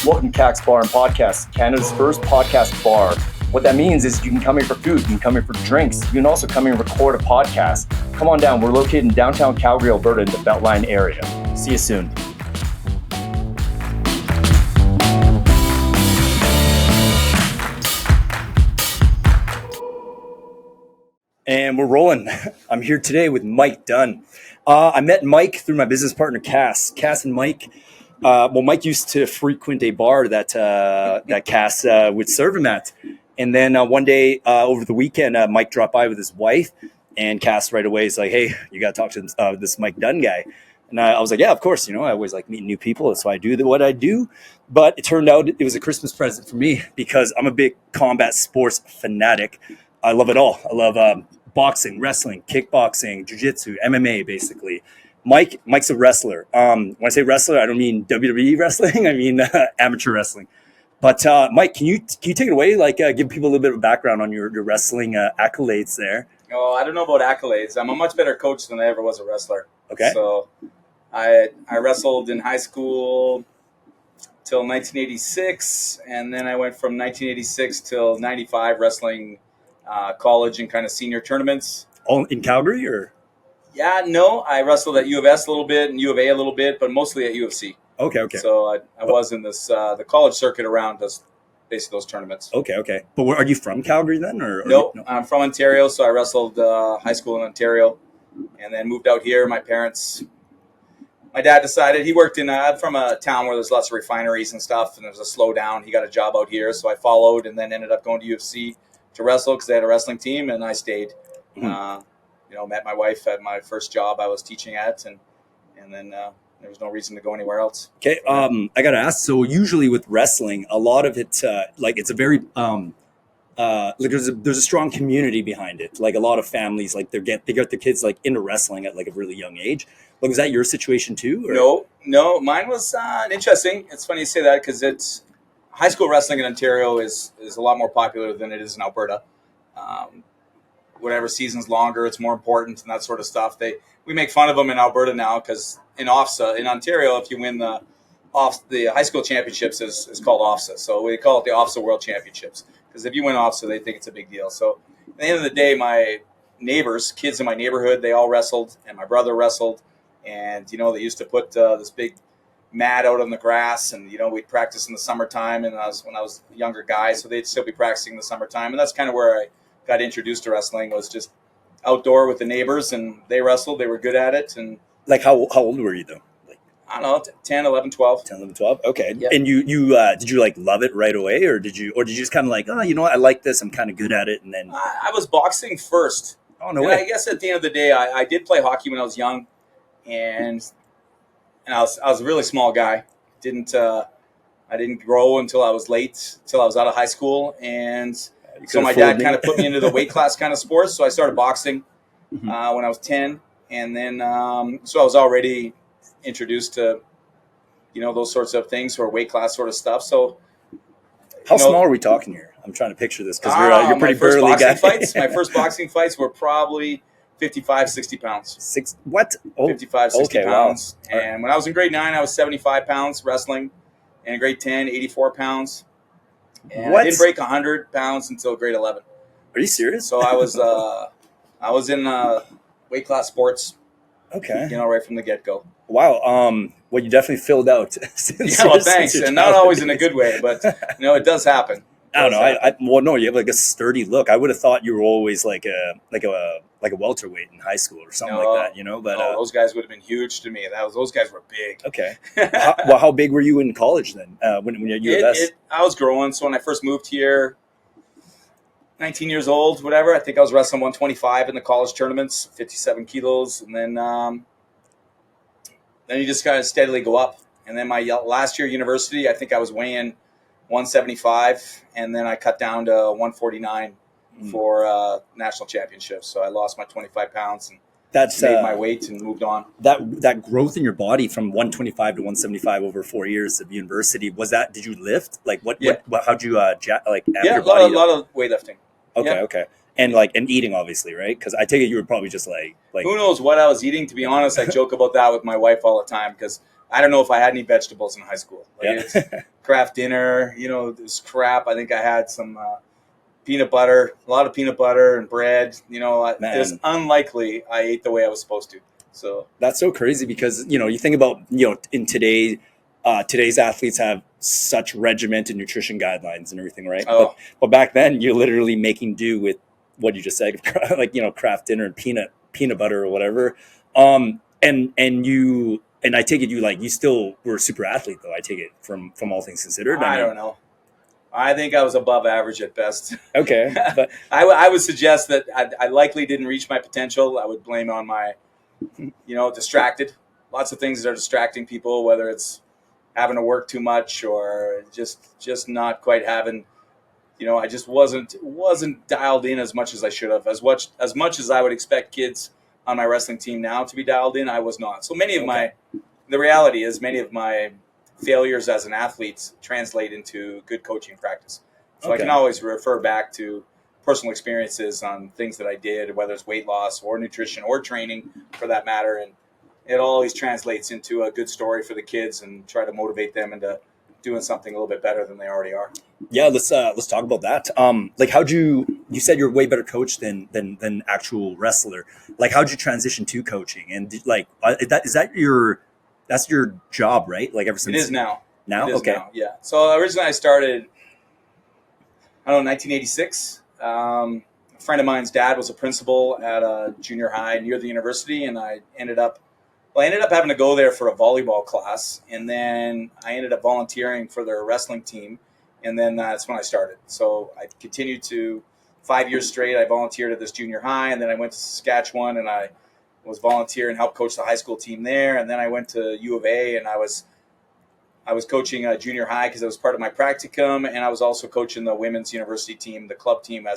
Welcome to Kaks Bar and Podcast, Canada's first podcast bar. What that means is you can come here for food, you can come here for drinks, you can also come here and record a podcast. Come on down, we're located in downtown Calgary, Alberta in the Beltline area. See you soon. And we're rolling. I'm here today with Mike Dunn. I met Mike through my business partner, Cass. Cass and Mike, Mike used to frequent a bar that Cass would serve him at. And then one day over the weekend, Mike dropped by with his wife, and Cass right away is like, hey, you got to talk to this Mike Dunn guy. And I was like, yeah, of course. I always like meeting new people. That's why I do what I do. But it turned out it was a Christmas present for me because I'm a big combat sports fanatic. I love it all. I love boxing, wrestling, kickboxing, jiu-jitsu, MMA, basically. Mike's a wrestler. When I say wrestler, I don't mean WWE wrestling. I mean amateur wrestling. But Mike, can you take it away? Give people a little bit of background on your wrestling accolades there. Oh, I don't know about accolades. I'm a much better coach than I ever was a wrestler. Okay. So I wrestled in high school till 1986, and then I went from 1986 till 95 wrestling college and kind of senior tournaments. All in Calgary, or? Yeah, no, I wrestled at U of S a little bit and U of A a little bit, but mostly at U of C. Okay. So I was in this the college circuit around basically those tournaments. Okay. But are you from Calgary then, or no? I'm from Ontario, so I wrestled high school in Ontario, and then moved out here. My dad decided he worked from a town where there's lots of refineries and stuff, and there was a slowdown. He got a job out here, so I followed, and then ended up going to U of C to wrestle because they had a wrestling team, and I stayed. Mm-hmm. Met my wife at my first job I was teaching at, and then there was no reason to go anywhere else. Okay, I gotta ask. So usually with wrestling, a lot of it, it's a very there's a strong community behind it. Like a lot of families, they get their kids into wrestling at a really young age. Was that your situation too? Or? No, mine was interesting. It's funny you say that because it's high school wrestling in Ontario is a lot more popular than it is in Alberta. Whatever season's longer, it's more important and that sort of stuff. We make fun of them in Alberta now because in Ontario, if you win the high school championships is called OFSA. So we call it the OFSA World Championships because if you win OFSA, they think it's a big deal. So at the end of the day, my neighbors, kids in my neighborhood, they all wrestled, and my brother wrestled, and they used to put this big mat out on the grass, and we'd practice in the summertime. And when I was a younger guy, so they'd still be practicing in the summertime, and that's kind of where I got introduced to wrestling. Was just outdoor with the neighbors, and they wrestled. They were good at it. And how old were you though? I don't know, 10, 11, 12. 10, 11, 12. Okay. Yep. And you did you love it right away, or did you just kind of I like this, I'm kind of good at it, and then I was boxing first. Oh, no way. I guess at the end of the day, I did play hockey when I was young, and I was a really small guy. I didn't grow until I was out of high school, and so my dad kind of put me into the weight class kind of sports. So I started boxing when I was 10, and then so I was already introduced to those sorts of things, or weight class sort of stuff. So how small are we talking here? I'm trying to picture this because you're pretty burly guy. My first boxing fights were probably 55, 60 pounds. What? Oh, 55, 60 pounds. Wow. And when I was in grade 9, I was 75 pounds wrestling. And in grade 10, 84 pounds. And I didn't break 100 pounds until grade 11. Are you serious? So I was in weight class sports. Okay. Right from the get-go. Wow. Well, you definitely filled out. Thanks. And not always in a good way, but it does happen. I don't know. You have a sturdy look. I would have thought you were always like a welterweight in high school or something like that, But those guys would have been huge to me. Those guys were big. Okay. How big were you in college then? When you were at US? I was growing. So when I first moved here, 19 years old, whatever. I think I was wrestling 125 in the college tournaments, 57 kilos, and then you just kind of steadily go up. And then my last year university, I think I was weighing 175, and then I cut down to 149 for national championships. So I lost my 25 pounds and made my weight and moved on. That growth in your body from 125 to 175 over 4 years of university, did you lift? How'd you amp your body? A lot of weightlifting. Okay. And eating, obviously, right? Because I take it you were probably just like who knows what I was eating. To be honest, I joke about that with my wife all the time because I don't know if I had any vegetables in high school. It's craft dinner, this crap. I think I had some peanut butter, a lot of peanut butter and bread. It was unlikely I ate the way I was supposed to. So that's so crazy because, you think about, in today's athletes have such regimented nutrition guidelines and everything, right? Oh. But back then you're literally making do with what you just said, like, craft dinner and peanut butter or whatever. And I take it you still were a super athlete though. I take it from all things considered. I don't know. I think I was above average at best. Okay. But I would suggest that I likely didn't reach my potential. I would blame on my, distracted. Lots of things that are distracting people, whether it's having to work too much or just not quite having, I just wasn't dialed in as much as I should have. As much as I would expect kids on my wrestling team now to be dialed in, I was not. So the reality is many of my failures as an athlete translate into good coaching practice. So I can always refer back to personal experiences on things that I did, whether it's weight loss or nutrition or training for that matter. And it always translates into a good story for the kids and try to motivate them into doing something a little bit better than they already are. Yeah, let's talk about that. Like, how'd you said you're a way better coach than actual wrestler. Like, how'd you transition to coaching? And that's your job, right? Like, ever since it is now. Now, it is now, yeah. So originally I started, 1986. A friend of mine's dad was a principal at a junior high near the university, and I ended up having to go there for a volleyball class, and then I ended up volunteering for their wrestling team, and then that's when I started. So I continued to 5 years straight. I volunteered at this junior high, and then I went to Saskatchewan, and I was volunteer and helped coach the high school team there, and then I went to U of A, and I was coaching a junior high because it was part of my practicum, and I was also coaching the women's university team, the club team,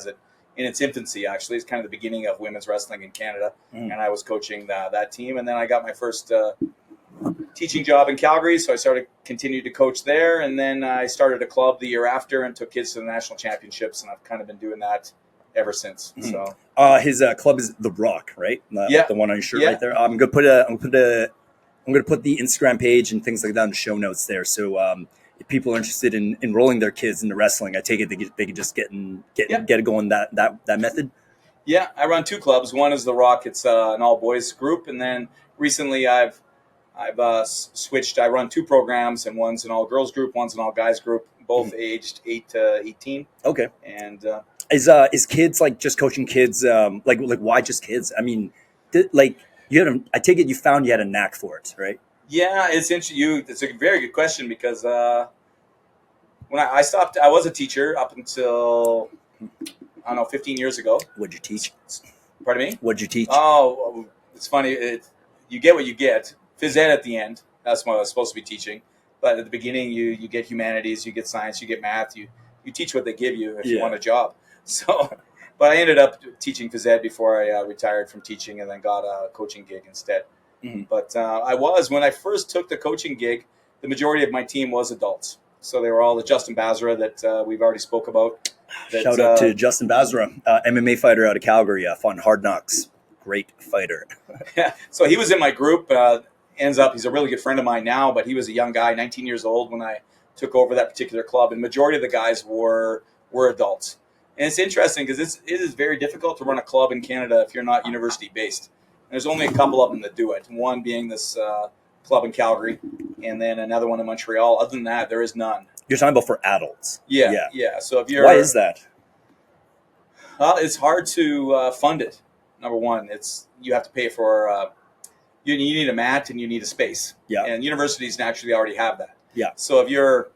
in its infancy. Actually, it's kind of the beginning of women's wrestling in Canada, and I was coaching that team. And then I got my first teaching job in Calgary, so I continued to coach there, and then I started a club the year after and took kids to the national championships, and I've kind of been doing that ever since. So his club is the ROC, right? The one on your shirt right there. I'm gonna put the Instagram page and things like that in the show notes there. So if people are interested in enrolling their kids into wrestling, I take it they can just get it going that method. Yeah, I run two clubs. One is the ROC. It's an all boys group, and then recently I've switched. I run two programs, and one's an all girls group, one's an all guys group, both aged 8 to 18. Okay. And is kids like just coaching kids? Like why just kids? I mean, I take it you found you had a knack for it, right? Yeah, it's interesting. It's a very good question because when I stopped, I was a teacher up until 15 years ago. What'd you teach? Pardon me? What'd you teach? Oh, it's funny. You get what you get. Phys ed at the end. That's what I was supposed to be teaching. But at the beginning, you get humanities, you get science, you get math. You teach what they give you if you want a job. So, but I ended up teaching phys ed before I retired from teaching, and then got a coaching gig instead. Mm-hmm. But when I first took the coaching gig, the majority of my team was adults. So they were all the Justin Bazra that we've already spoke about. Shout out to Justin Bazra, MMA fighter out of Calgary, fought Hard Knocks. Great fighter. Yeah. So he was in my group. Ends up, he's a really good friend of mine now, but he was a young guy, 19 years old when I took over that particular club. And majority of the guys were adults. And it's interesting because it is very difficult to run a club in Canada if you're not university based. There's only a couple of them that do it. One being this club in Calgary, and then another one in Montreal. Other than that, there is none. You're talking about for adults. Yeah. So if you're, why is that? Well, it's hard to fund it. Number one, you have to pay for. You need a mat and you need a space. Yeah. And universities naturally already have that. Yeah. So if you're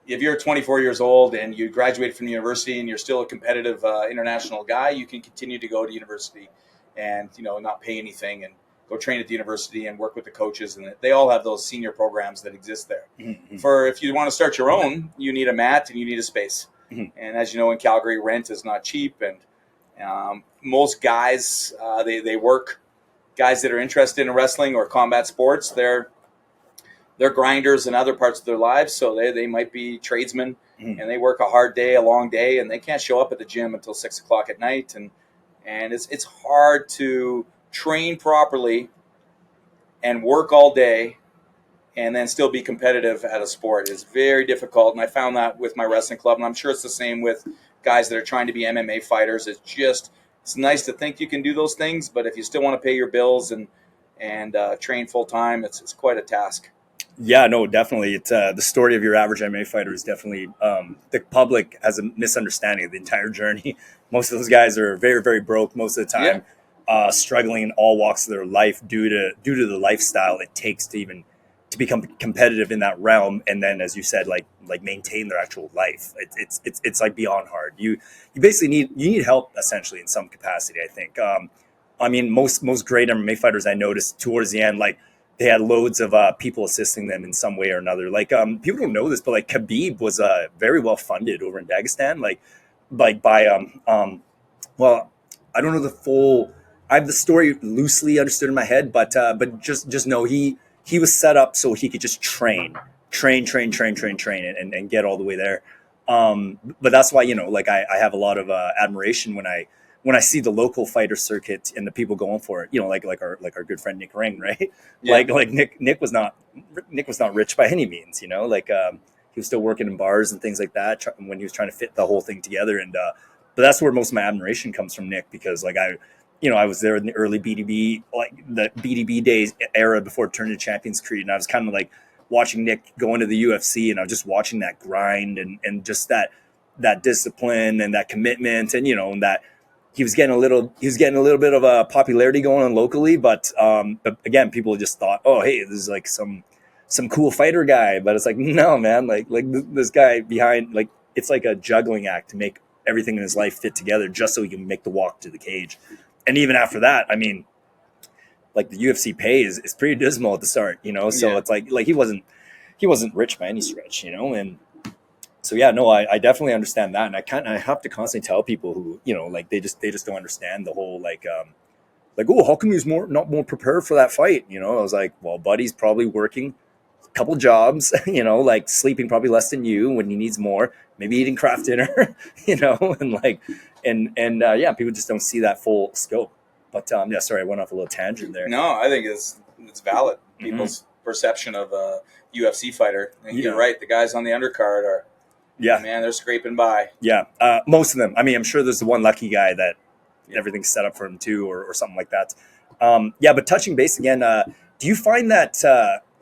24 years old and you graduated from the university and you're still a competitive international guy, you can continue to go to university and not pay anything and go train at the university and work with the coaches, and they all have those senior programs that exist there. Mm-hmm. If you want to start your own, you need a mat and you need a space. Mm-hmm. And as you know, in Calgary, rent is not cheap, and most guys they work. Guys that are interested in wrestling or combat sports, they're grinders in other parts of their lives, so they might be tradesmen, and they work a hard day, a long day, and they can't show up at the gym until 6 o'clock at night, and it's hard to train properly and work all day and then still be competitive at a sport is very difficult. And I found that with my wrestling club, and I'm sure it's the same with guys that are trying to be MMA fighters. It's nice to think you can do those things, but if you still want to pay your bills and train full time, it's quite a task. Yeah, no, definitely. It's the story of your average MMA fighter is definitely the public has a misunderstanding of the entire journey. Most of those guys are very, very broke most of the time, struggling in all walks of their life due to the lifestyle it takes to even to become competitive in that realm. And then, as you said, like maintain their actual life. It's like beyond hard. You basically need help essentially in some capacity. I think. I mean, most great MMA fighters I noticed towards the end, like they had loads of people assisting them in some way or another. Like people don't know this, but like Khabib was very well funded over in Dagestan, like by well, I don't know the full. I have the story loosely understood in my head, but just know he was set up so he could just train, and get all the way there. But that's why, like I have a lot of admiration when I see the local fighter circuit and the people going for it, like our good friend Nick Ring, right? Yeah. Like Nick was not rich by any means, he was still working in bars and things like that when he was trying to fit the whole thing together. And but that's where most of my admiration comes from Nick, because like I was there in the early BDB, like the BDB days era before it turned to Champions Creed, and I was kind of like watching Nick go into the UFC, and I was just watching that grind and just that discipline and that commitment, and that he was getting a little bit of a popularity going on locally, but again, people just thought, oh, hey, this is like some cool fighter guy, but it's like, no, man, like this guy behind, like it's like a juggling act to make everything in his life fit together just so he can make the walk to the cage. And even after that, I mean, like the UFC pay is pretty dismal at the start, so Yeah. it's like he wasn't rich by any stretch, and so yeah, no, I definitely understand that, and I have to constantly tell people who like they just don't understand the whole like oh, how come he was not more prepared for that fight? I was like, well, buddy's probably working a couple jobs, like sleeping probably less than you when he needs more, maybe eating craft dinner, and like and yeah, people just don't see that full scope. But yeah, sorry, I went off a little tangent there. No, I think it's valid. People's perception of a UFC fighter. And you're right. The guys on the undercard are, man, they're scraping by. Yeah, most of them. I mean, I'm sure there's the one lucky guy that everything's set up for him too, or something like that. Yeah, but touching base again, do you find that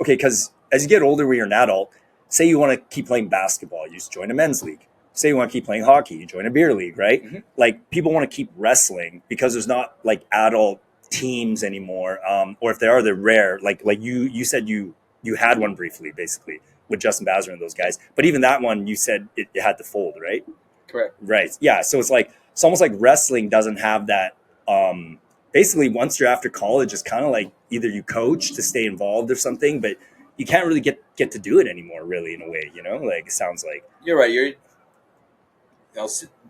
okay? Because as you get older, when you're an adult, say you want to keep playing basketball, you just join a men's league. Say you want to keep playing hockey, you join a beer league, right? Mm-hmm. Like people want to keep wrestling because there's not like adult teams anymore, or if they are, they're rare. Like you said you had one briefly, basically with Justin Bazzer and those guys, but even that one you said it had to fold, right? Correct. Right. Yeah. So it's almost like wrestling doesn't have that. Basically, once you're after college, it's kind of like either you coach to stay involved or something, but you can't really get to do it anymore, really, in a way. Like it sounds like You're right.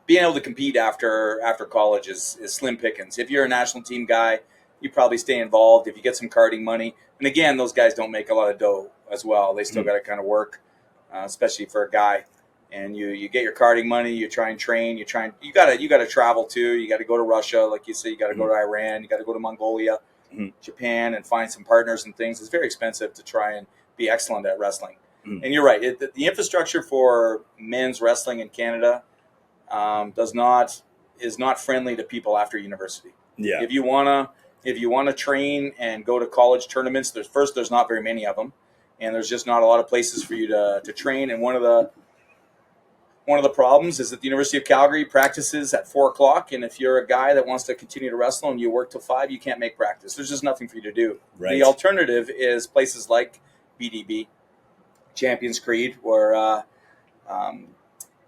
Being able to compete after college is slim pickings. If you're a national team guy, you probably stay involved if you get some karting money. And again, those guys don't make a lot of dough as well. They still got to kind of work, especially for a guy. And you get your karting money. You try and train. You got to travel too. You got to go to Russia, like you say. You got to go to Iran. You got to go to Mongolia, Japan, and find some partners and things. It's very expensive to try and be excellent at wrestling. And you're right. The infrastructure for men's wrestling in Canada is not friendly to people after university. Yeah. If you wanna train and go to college tournaments, there's not very many of them, and there's just not a lot of places for you to train. And one of the problems is that the University of Calgary practices at 4:00, and if you're a guy that wants to continue to wrestle and you work till 5, you can't make practice. There's just nothing for you to do. Right. The alternative is places like BDB, Champions Creed, where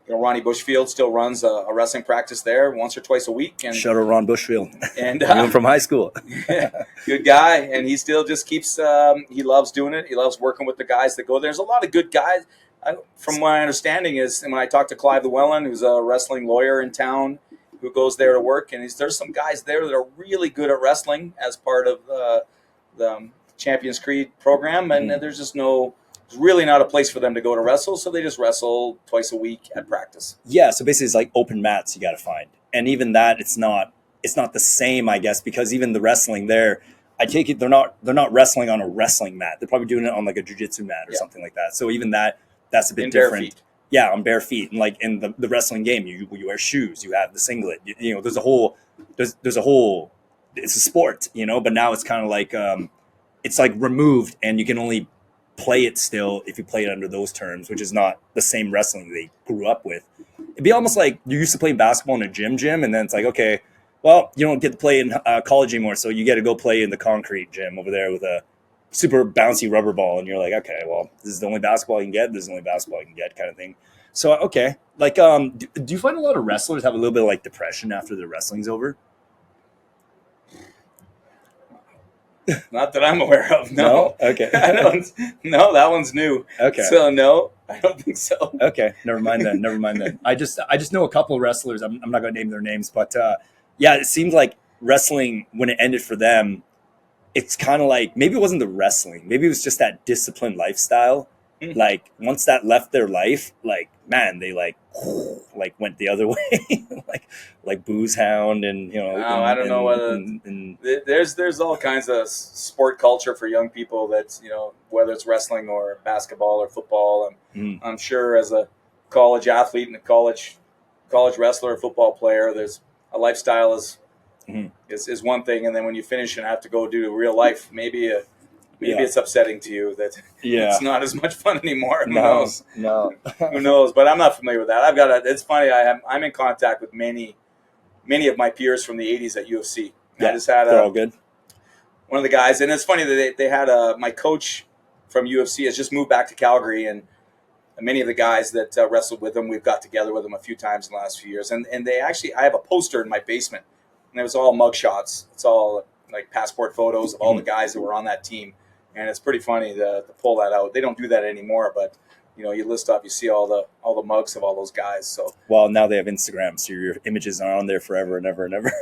Ronnie Bushfield still runs a wrestling practice there once or twice a week. And shout out Ron Bushfield, and even from high school. good guy, and he still just keeps. He loves doing it. He loves working with the guys that go there. There's a lot of good guys. From my understanding is, and when I talked to Clive Llewellyn, who's a wrestling lawyer in town, who goes there to work, and there's some guys there that are really good at wrestling as part of the Champions Creed program, and there's really not a place for them to go to wrestle, so they just wrestle twice a week at practice. Yeah, so basically it's like open mats you got to find, and even that it's not the same, I guess, because even the wrestling there, I take it they're not wrestling on a wrestling mat. They're probably doing it on like a jiu-jitsu mat or Yeah. something like that. So even that's a bit In bare different. feet. Yeah, on bare feet. And like in the wrestling game, you wear shoes, you have the singlet. You know, there's a whole it's a sport, you know, but now it's kind of like it's like removed and you can only play it still if you play it under those terms, which is not the same wrestling they grew up with. It'd be almost like you used to play basketball in a gym, and then it's like, okay, well, you don't get to play in college anymore, so you get to go play in the concrete gym over there with a super bouncy rubber ball, and you're like, okay, well, this is the only basketball you can get. This is the only basketball you can get, kind of thing. So, okay, like, do you find a lot of wrestlers have a little bit of like depression after their wrestling's over? Not that I'm aware of. No. Okay. No, that one's new. Okay. So no, I don't think so. Okay. Never mind then. I just know a couple of wrestlers. I'm not going to name their names, but yeah, it seemed like wrestling when it ended for them, it's kind of like maybe it wasn't the wrestling, maybe it was just that disciplined lifestyle. Like once that left their life, like man, they like went the other way, like booze hound, and you know. I don't know whether there's all kinds of sport culture for young people that's, you know, whether it's wrestling or basketball or football. And I'm sure as a college athlete and a college wrestler or football player, there's a lifestyle is one thing, and then when you finish and have to go do real life, maybe it's upsetting to you that it's not as much fun anymore. Who knows? No. Who knows? But I'm not familiar with that. It's funny. I'm in contact with many of my peers from the 80s at UFC. Yeah, I just had they're all good. One of the guys, and it's funny that they had my coach from UFC has just moved back to Calgary, and many of the guys that wrestled with him, we've got together with him a few times in the last few years. And they actually, I have a poster in my basement, and it was all mug shots. It's all like passport photos of all the guys that were on that team. And it's pretty funny to pull that out. They don't do that anymore, but you know, you list up, you see all the mugs of all those guys. So well, now they have Instagram, so your images are on there forever and ever and ever,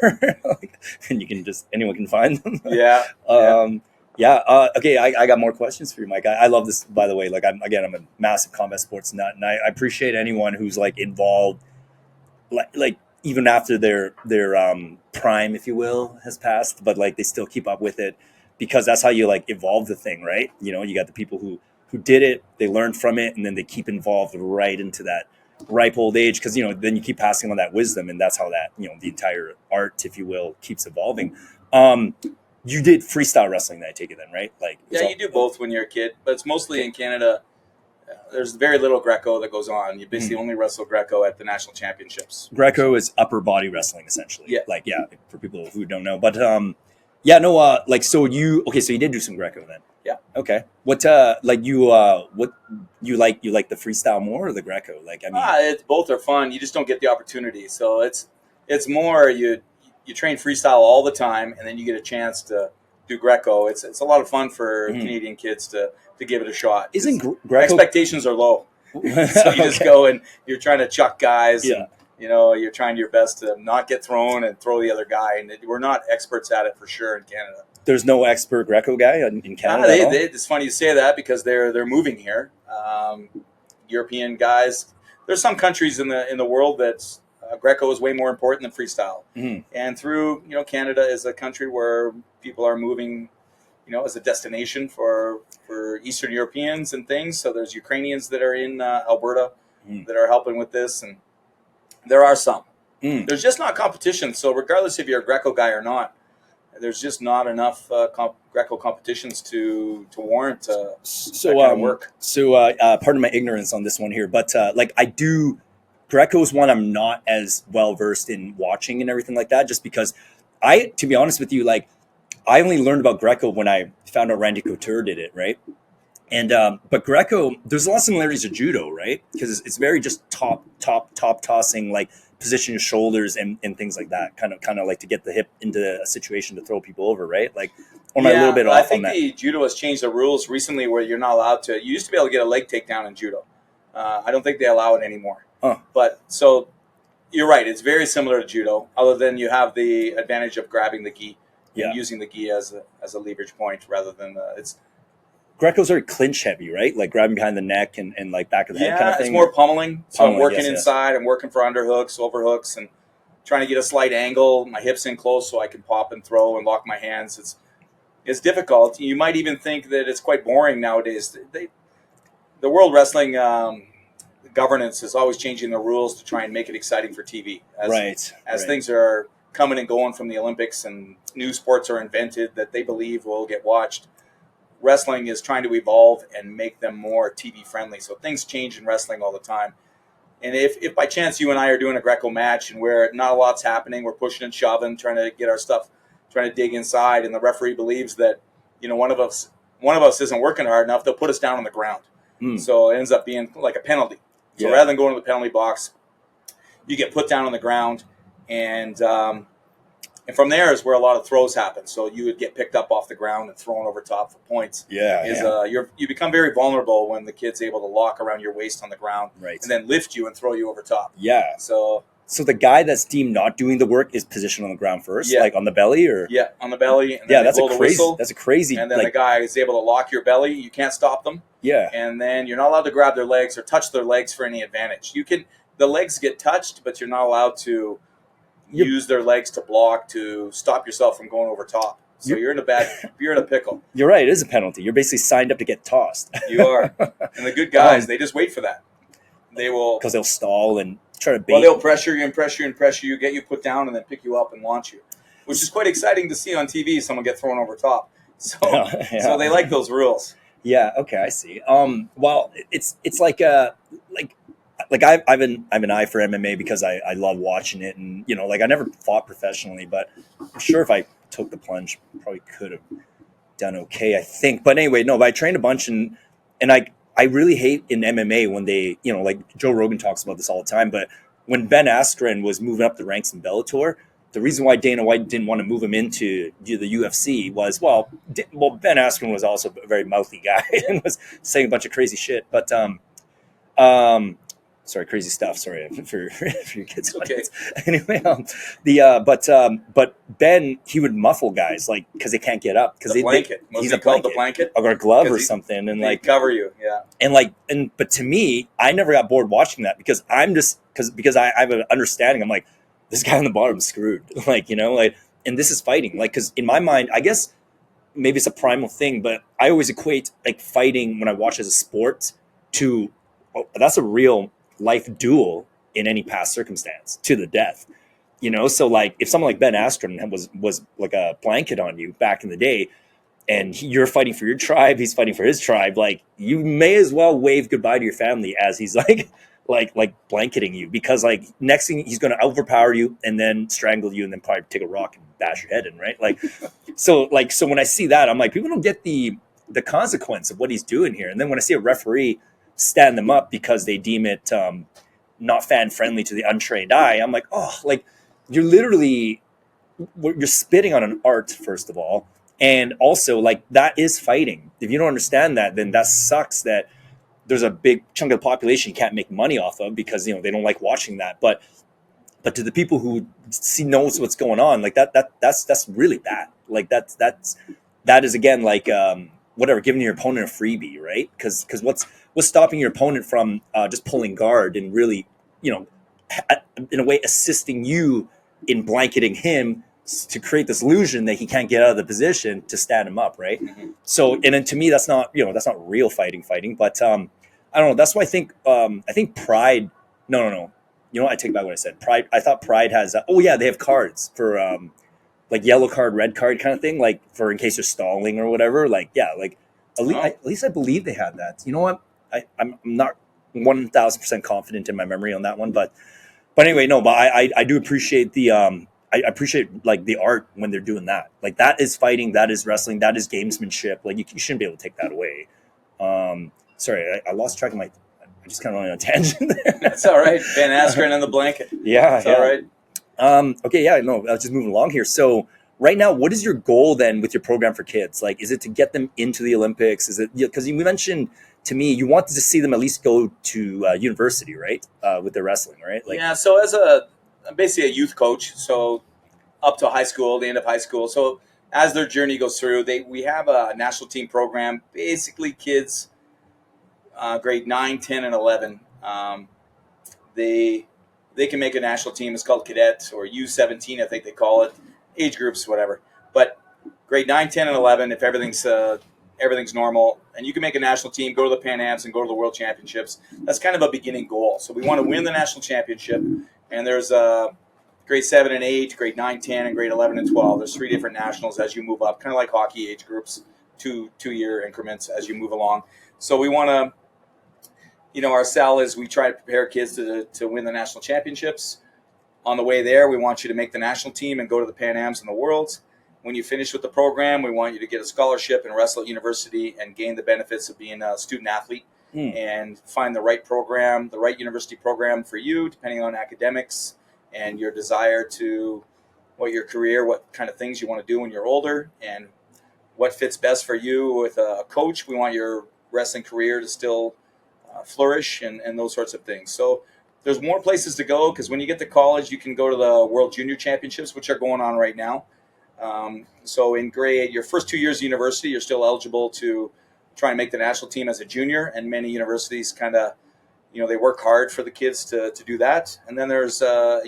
and you can anyone can find them. Yeah. Okay, I got more questions for you, Mike. I love this, by the way. Like I'm a massive combat sports nut, and I appreciate anyone who's like involved, like even after their prime, if you will, has passed, but like they still keep up with it. Because that's how you like evolve the thing, right? You know, you got the people who did it, they learned from it, and then they keep involved right into that ripe old age. Because, you know, then you keep passing on that wisdom, and that's how that, you know, the entire art, if you will, keeps evolving. You did freestyle wrestling, I take it then, right? Like you do both when you're a kid, but it's mostly in Canada. There's very little Greco that goes on. You basically only wrestle Greco at the national championships. Greco is upper body wrestling, essentially. Yeah. Like, yeah, for people who don't know, but yeah, no, like, so you did do some Greco then? Yeah. Okay. What you like the freestyle more or the Greco? Like, I mean, it's both are fun. You just don't get the opportunity. So it's more you train freestyle all the time, and then you get a chance to do Greco. It's a lot of fun for Canadian kids to give it a shot. Isn't Greco expectations are low? So you just go and you're trying to chuck guys. Yeah. And, you know, you're trying your best to not get thrown and throw the other guy. And we're not experts at it for sure in Canada. There's no expert Greco guy in Canada. It's funny you say that because they're moving here. European guys. There's some countries in the world that Greco is way more important than freestyle. And through, you know, Canada is a country where people are moving, you know, as a destination for Eastern Europeans and things. So there's Ukrainians that are in Alberta that are helping with this, and there are some. There's just not competition. So regardless if you're a Greco guy or not, there's just not enough Greco competitions to warrant that kind of work. So pardon my ignorance on this one here, but like I do, Greco is one I'm not as well versed in watching and everything like that, just because to be honest with you, like I only learned about Greco when I found out Randy Couture did it, right? And but Greco, there's a lot of similarities to judo, right? Because it's very just top tossing, like position your shoulders and things like that. Kind of like to get the hip into a situation to throw people over, right? Like, or am I a little bit off on that? I think the judo has changed the rules recently where you're not allowed to. You used to be able to get a leg takedown in judo. I don't think they allow it anymore. But so you're right. It's very similar to judo, other than you have the advantage of grabbing the gi and using the gi as a leverage point rather than it's. Greco's very clinch heavy, right? Like grabbing behind the neck and like back of the head kind of thing. Yeah, it's more pummeling. So I'm working inside. I'm working for underhooks, overhooks, and trying to get a slight angle. My hips in close so I can pop and throw and lock my hands. It's difficult. You might even think that it's quite boring nowadays. The World Wrestling governance is always changing the rules to try and make it exciting for TV. As things are coming and going from the Olympics and new sports are invented that they believe will get watched, wrestling is trying to evolve and make them more TV friendly. So things change in wrestling all the time. And if by chance you and I are doing a Greco match and where not a lot's happening, we're pushing and shoving, trying to get our stuff, trying to dig inside, and the referee believes that, one of us isn't working hard enough, they'll put us down on the ground. So it ends up being like a penalty. So rather than going to the penalty box, you get put down on the ground, and from there is where a lot of throws happen. So you would get picked up off the ground and thrown over top for points. You become very vulnerable when the kid's able to lock around your waist on the ground, and then lift you and throw you over top. Yeah. So the guy that's deemed not doing the work is positioned on the ground first, like on the belly, or on the belly. And then that's a crazy. That's a crazy. And then the guy is able to lock your belly. You can't stop them. Yeah. And then you're not allowed to grab their legs or touch their legs for any advantage. The legs get touched, but you're not allowed to use their legs to block to stop yourself from going over top. So you're in a pickle. You're right. It is a penalty. You're basically signed up to get tossed. You are. And the good guys, they just wait for that. They will, because they'll stall and try to bait. Well, they'll pressure you and pressure you and pressure you, get you put down, and then pick you up and launch you, which is quite exciting to see on TV. Someone get thrown over top. So they like those rules. Yeah. Okay. I see. Well, it's like I have an eye for MMA because I love watching it, and I never fought professionally, but I'm sure if I took the plunge, probably could have done okay, I think. But anyway, no. But I trained a bunch, and I really hate in MMA when they, like Joe Rogan talks about this all the time, but when Ben Askren was moving up the ranks in Bellator, the reason why Dana White didn't want to move him into the UFC was, Ben Askren was also a very mouthy guy and was saying a bunch of crazy shit. But, sorry, crazy stuff. Sorry for your kids. Okay. Anyway, but Ben, he would muffle guys because they can't get up because the blanket. He's called the blanket or a glove or something, and they cover you. Yeah. But to me, I never got bored watching that because because I have an understanding. I'm like, this guy on the bottom is screwed. And this is fighting. Because in my mind, I guess maybe it's a primal thing, but I always equate fighting when I watch as a sport to that's a real life duel in any past circumstance to the death, so if someone like Ben Askren was like a blanket on you back in the day, and you're fighting for your tribe, he's fighting for his tribe, you may as well wave goodbye to your family as he's like blanketing you, because next thing he's going to overpower you and then strangle you and then probably take a rock and bash your head in, right? So when I see that, I'm like, people don't get the consequence of what he's doing here. And then when I see a referee stand them up because they deem it not fan friendly to the untrained eye, I'm like, you're literally, you're spitting on an art, first of all, and also that is fighting. If you don't understand that, then that sucks that there's a big chunk of the population you can't make money off of because they don't like watching that. But to the people who knows what's going on, that's really bad. That is again whatever, giving your opponent a freebie, right? Because what's stopping your opponent from just pulling guard and really, in a way, assisting you in blanketing him to create this illusion that he can't get out of the position to stand him up, right? Mm-hmm. So, and then to me, that's not real fighting. But I don't know. That's why I think Pride. No. You know what? I take back what I said. Pride. I thought Pride has. They have cards for yellow card, red card kind of thing, for in case you're stalling or whatever. At least I believe they had that. You know what? I'm not 1,000% confident in my memory on that one, but anyway, no. But I do appreciate the I appreciate the art when they're doing that. That is fighting, that is wrestling, that is gamesmanship. You shouldn't be able to take that away. Sorry, I lost track of my. I just kind of went on a tangent there. That's all right. Ben Askren and the blanket. Yeah, all right. Okay, yeah, no, I was just moving along here. So right now, what is your goal then with your program for kids? Is it to get them into the Olympics? Is it because you mentioned to me you wanted to see them at least go to university, right? With their wrestling, right? So I'm basically a youth coach, so up to high school, the end of high school. So as their journey goes through, we have a national team program, basically kids grade 9, 10, and 11. They can make a national team. It's called cadet or U17, I think they call it. Age groups, whatever. But grade 9, 10, and 11, if everything's normal, and you can make a national team, go to the Pan Ams, and go to the World Championships. That's kind of a beginning goal. So we want to win the national championship, and there's grade 7 and 8, grade 9, 10, and grade 11 and 12. There's 3 different nationals as you move up, kind of like hockey age groups, two-year increments as you move along. So we want to, our sell is we try to prepare kids to win the national championships. On the way there, we want you to make the national team and go to the Pan Ams and the Worlds. When you finish with the program, we want you to get a scholarship and wrestle at university and gain the benefits of being a student athlete and find the right program, the right university program for you, depending on academics and your desire to what kind of things you want to do when you're older, and what fits best for you with a coach. We want your wrestling career to still flourish and those sorts of things. So there's more places to go, because when you get to college, you can go to the World Junior Championships, which are going on right now. So in your first 2 years of university, you're still eligible to try and make the national team as a junior, and many universities kind of, they work hard for the kids to do that. And then there's a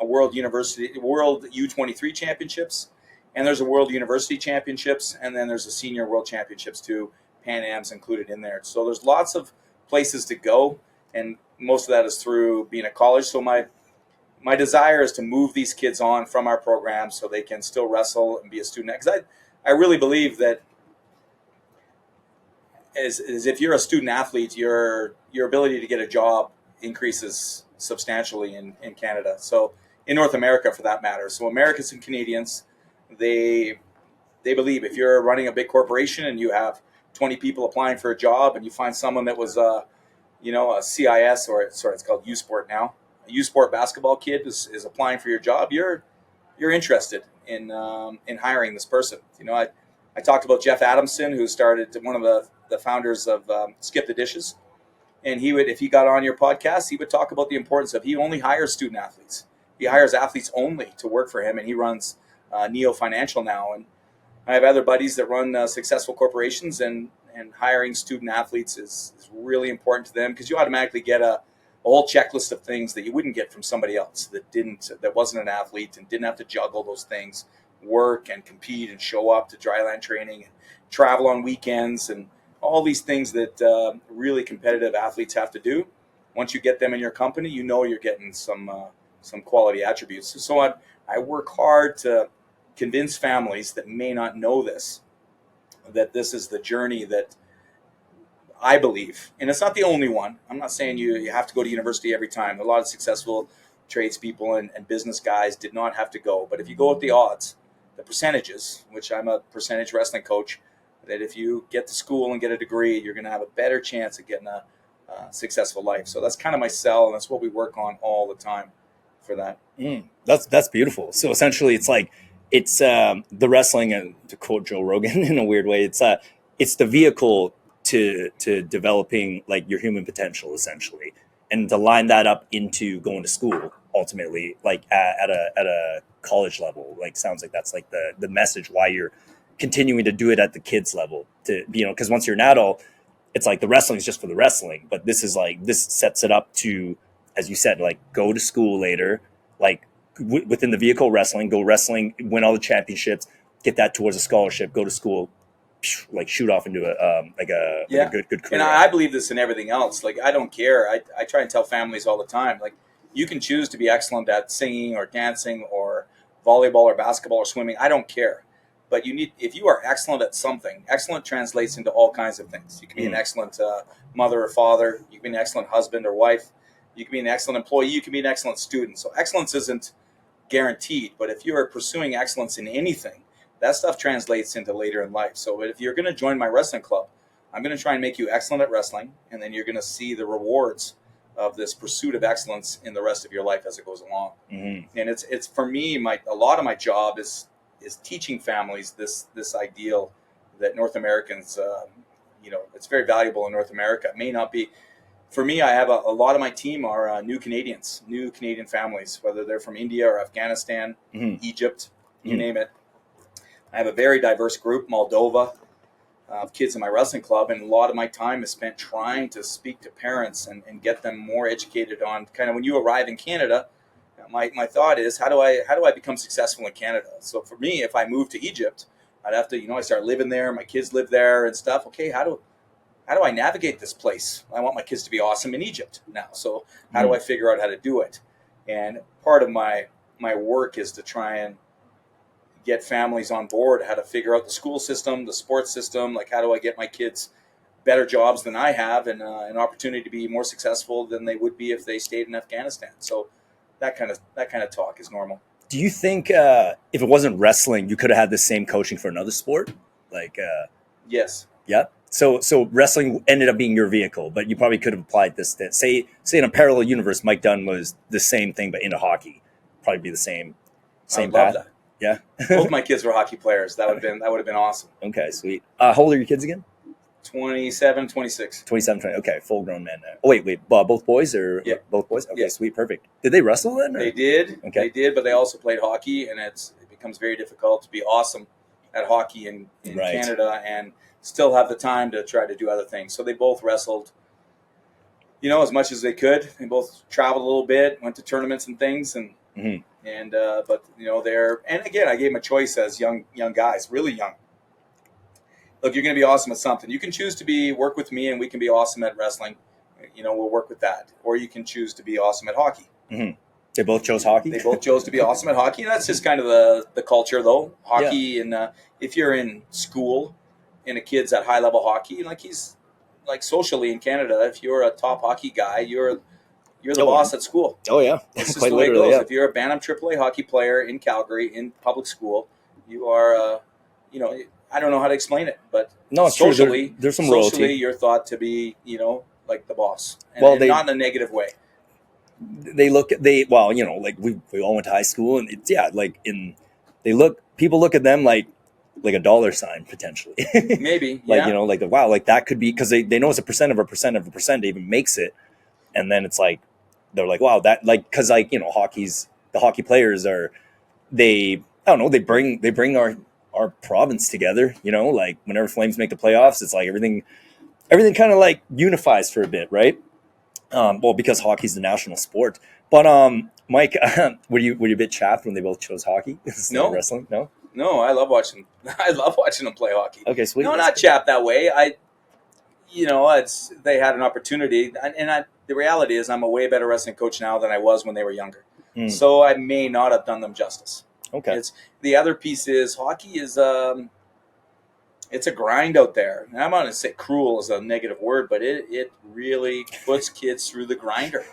World U23 Championships, and there's a World University Championships, and then there's a Senior World Championships too, Pan Am's included in there. So there's lots of places to go, and most of that is through being at college. So my desire is to move these kids on from our program so they can still wrestle and be a student. Because I really believe that as if you're a student athlete, your ability to get a job increases substantially in Canada. So in North America, for that matter. So Americans and Canadians, they believe if you're running a big corporation and you have 20 people applying for a job, and you find someone that was a CIS, or it's called U Sport now, a U Sport basketball kid is applying for your job, you're interested in hiring this person. I talked about Jeff Adamson, who started one of the founders of Skip the Dishes, and if he got on your podcast, he would talk about the importance of, he only hires student athletes. He hires athletes only to work for him, and he runs Neo Financial now. And I have other buddies that run successful corporations, and hiring student athletes is really important to them, because you automatically get a whole checklist of things that you wouldn't get from somebody else that wasn't an athlete and didn't have to juggle those things, work and compete and show up to dryland training and travel on weekends and all these things that really competitive athletes have to do. Once you get them in your company, you're getting some quality attributes. So I work hard to convince families that may not know this, that this is the journey that I believe, and it's not the only one. I'm not saying you have to go to university every time. A lot of successful tradespeople and business guys did not have to go. But if you go with the odds, the percentages, which I'm a percentage wrestling coach, that if you get to school and get a degree, you're going to have a better chance of getting a successful life. So that's kind of my sell, and that's what we work on all the time for that. That's beautiful. So essentially, it's the wrestling, and to quote Joe Rogan in a weird way, it's the vehicle to developing like your human potential, essentially, and to line that up into going to school ultimately, like at a college level. Like, sounds like that's like the message why you're continuing to do it at the kids level, to because once you're an adult, it's like the wrestling is just for the wrestling, but this sets it up to, as you said, like go to school later, like within the vehicle wrestling, go wrestling, win all the championships, get that towards a scholarship, go to school, like shoot off into a good career. And I believe this in everything else. Like, I don't care. I try and tell families all the time, like, you can choose to be excellent at singing or dancing or volleyball or basketball or swimming. I don't care. But if you are excellent at something, excellent translates into all kinds of things. You can be an excellent mother or father. You can be an excellent husband or wife. You can be an excellent employee. You can be an excellent student. So excellence isn't guaranteed. But if you are pursuing excellence in anything, that stuff translates into later in life. So if you're going to join my wrestling club, I'm going to try and make you excellent at wrestling, and then you're going to see the rewards of this pursuit of excellence in the rest of your life as it goes along. Mm-hmm. And it's for me, a lot of my job is teaching families this ideal that North Americans, it's very valuable in North America. It may not be. For me, I have a lot of my team are new Canadian families, whether they're from India or Afghanistan, Egypt, you name it. I have a very diverse group, Moldova, of kids in my wrestling club, and a lot of my time is spent trying to speak to parents and get them more educated on kind of when you arrive in Canada. My thought is, how do I become successful in Canada? So for me, if I move to Egypt, I'd have to, I start living there. My kids live there and stuff. Okay, how do I navigate this place? I want my kids to be awesome in Egypt now. So how do I figure out how to do it? And part of my work is to try and get families on board, how to figure out the school system, the sports system, like how do I get my kids better jobs than I have and an opportunity to be more successful than they would be if they stayed in Afghanistan. So that kind of talk is normal. Do you think if it wasn't wrestling, you could have had the same coaching for another sport? Yes. Yeah. So wrestling ended up being your vehicle, but you probably could have applied this. Say in a parallel universe, Mike Dunn was the same thing, but into hockey. Probably be the same I would path. love that. Yeah. Both my kids were hockey players. That would have been awesome. Okay, sweet. How old are your kids again? 27, 26. 27, 20. Okay, full grown men now. Oh, wait. Both boys or Yeah. both boys? Okay, Yeah. Sweet, perfect. Did they wrestle then? Or? They did. Okay. They did, but they also played hockey, and it becomes very difficult to be awesome at hockey in Right. Canada and still have the time to try to do other things. So they both wrestled, as much as they could. They both traveled a little bit, went to tournaments and things, and but and again, I gave them a choice as young guys, really young. Look, you're going to be awesome at something. You can choose to work with me, and we can be awesome at wrestling. We'll work with that. Or you can choose to be awesome at hockey. Mm-hmm. They both chose hockey? They both chose to be awesome at hockey. And that's just kind of the culture, though. Hockey, and if you're in school and a kid's at high-level hockey, he's socially in Canada, if you're a top hockey guy, you're the boss at school. Oh, yeah. That's just Quite the way it literally, goes. yeah. If you're a Bantam AAA hockey player in Calgary, in public school, you are, I don't know how to explain it, but No, it's socially, true. There's some socially, royalty. you're thought to be, like the boss. And, Well, and not in a negative way. We all went to high school, and people look at them like a dollar sign potentially. Maybe, yeah. Wow, that could be, because they know it's a percent of a percent of a percent to even makes it, and then it's like they're like, wow, that because the hockey players they bring our province together. Whenever Flames make the playoffs, it's like everything kind of unifies for a bit, right? Because hockey's the national sport. But Mike, were you a bit chapped when they both chose hockey instead of wrestling? No, I love watching. I love watching them play hockey. Okay, sweet. No, not chapped that way. They had an opportunity, and the reality is, I'm a way better wrestling coach now than I was when they were younger. So I may not have done them justice. Okay. The other piece is hockey is it's a grind out there. And I'm not going to say cruel is a negative word, but it really puts kids through the grinder.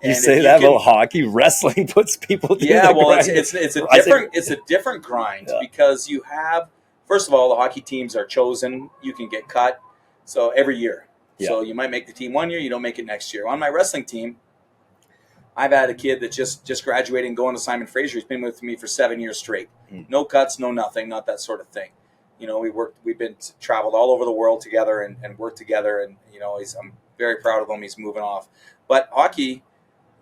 You say that about hockey, wrestling puts people through the grinder. It's a different grind because you have, first of all, the hockey teams are chosen. You can get cut. So every year. Yeah. So you might make the team one year, you don't make it next year. On my wrestling team, I've had a kid that just graduated and going to Simon Fraser. He's been with me for 7 years straight. No cuts, no nothing, not that sort of thing. We've been traveled all over the world together and worked together. And, I'm very proud of him. He's moving off. But hockey,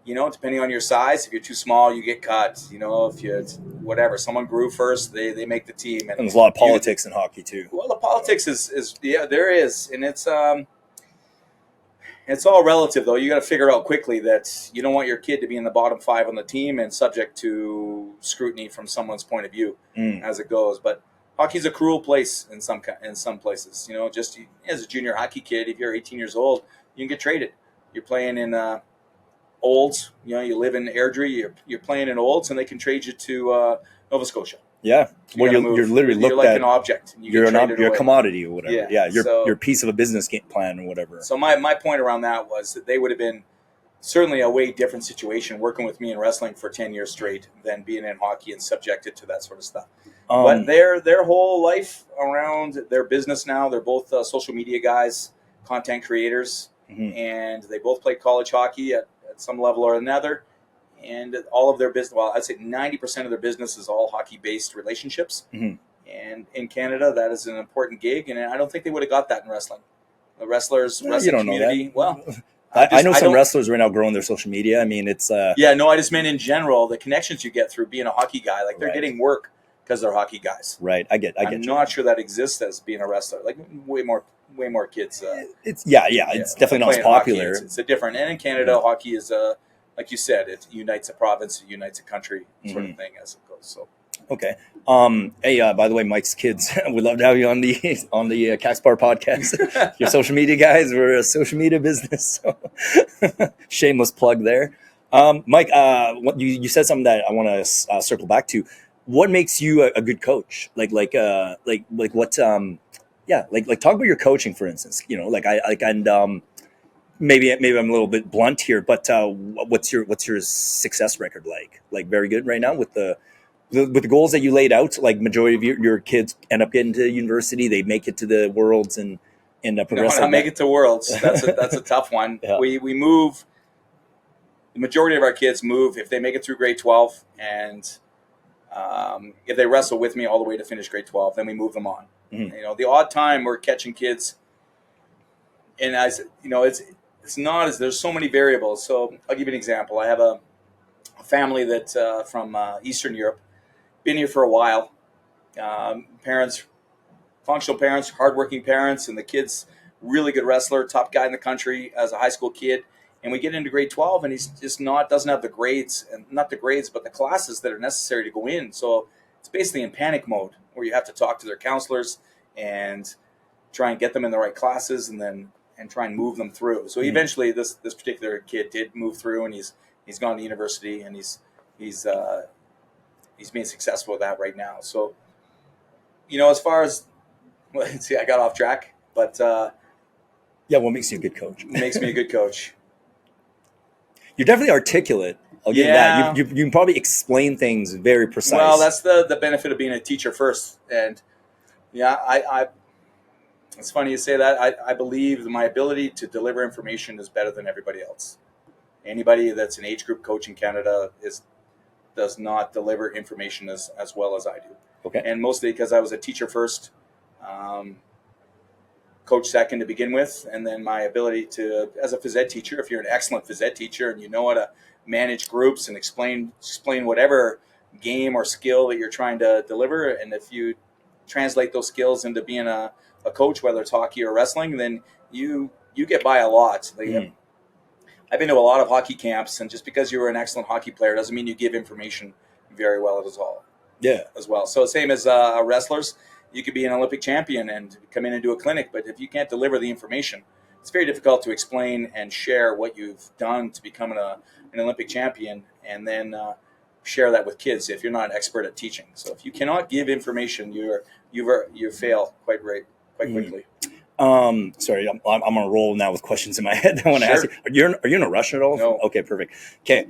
depending on your size, if you're too small, you get cut. If you whatever, someone grew first, they make the team. And there's a lot of politics in hockey too. Well, the politics is there is, and it's all relative though. You got to figure out quickly that you don't want your kid to be in the bottom 5 on the team and subject to scrutiny from someone's point of view as it goes. But hockey's a cruel place in some places. Just as a junior hockey kid, if you're 18 years old, you can get traded. You're playing in Olds, you live in Airdrie, you're playing in Olds, and they can trade you to Nova Scotia. Yeah, you're literally you're like an object. You're a commodity or whatever. Yeah, you're a piece of a business game plan or whatever. So my point around that was that they would have been certainly a way different situation working with me in wrestling for 10 years straight than being in hockey and subjected to that sort of stuff. But their whole life around their business now, they're both social media guys, content creators, and they both played college hockey at some level or another. And all of their business, I'd say 90% of their business is all hockey-based relationships. And in Canada, that is an important gig, and I don't think they would have got that in wrestling. The wrestling community, I know some wrestlers right now growing their social media. I mean, it's... I just meant in general, the connections you get through being a hockey guy, they're getting work because they're hockey guys. Right, I'm not sure that exists as being a wrestler. Way more kids. It's definitely not as popular. It's a different... And in Canada, hockey is... like you said, it unites a province, it unites a country, sort of thing as it goes. So Okay. Hey, by the way, Mike's kids, we'd love to have you on the Kaks Bar Podcast. Your social media guys, we're a social media business, so shameless plug there. Mike, what you said something that I want to circle back to. What makes you a good coach? Like what? Yeah, like talk about your coaching, for instance. You know, maybe I'm a little bit blunt here, but what's your success record like? Like very good right now with the goals that you laid out. Like majority of your kids end up getting to university, they make it to the worlds and progress. No, not make it to worlds. That's a tough one. Yeah. We move. The majority of our kids move if they make it through grade 12, and if they wrestle with me all the way to finish grade 12, then we move them on. Mm-hmm. You know, the odd time we're catching kids, and as you know, it's not as there's so many variables. So I'll give you an example. I have a family that from Eastern Europe, been here for a while. Parents, functional parents, hardworking parents, and the kid's really good wrestler, top guy in the country as a high school kid. And we get into grade 12, and he's just doesn't have the grades, and not the grades, but the classes that are necessary to go in. So it's basically in panic mode, where you have to talk to their counselors and try and get them in the right classes, and try and move them through. So eventually, this particular kid did move through, and he's gone to university, and he's being successful with that right now. So, you know, as far as see, I got off track, but yeah, what makes you a good coach? Makes me a good coach. You're definitely articulate. I'll give you that. You can probably explain things very precise. Well, that's the benefit of being a teacher first. And yeah, I it's funny you say that. I believe my ability to deliver information is better than everybody else. Anybody that's an age group coach in Canada does not deliver information as well as I do. Okay. And mostly because I was a teacher first, coach second to begin with, and then my ability to, as a phys ed teacher, if you're an excellent phys ed teacher and you know how to manage groups and explain whatever game or skill that you're trying to deliver, and if you translate those skills into being a coach, whether it's hockey or wrestling, then you get by a lot. I've been to a lot of hockey camps, and just because you're an excellent hockey player doesn't mean you give information very well as well. Yeah. As well. So same as wrestlers, you could be an Olympic champion and come in and do a clinic, but if you can't deliver the information, it's very difficult to explain and share what you've done to become an Olympic champion, and then share that with kids if you're not an expert at teaching. So if you cannot give information, you fail quite quickly. Sorry, I'm on a roll now with questions in my head. I want to ask you. Are you in a rush at all? No. Okay, perfect. Okay.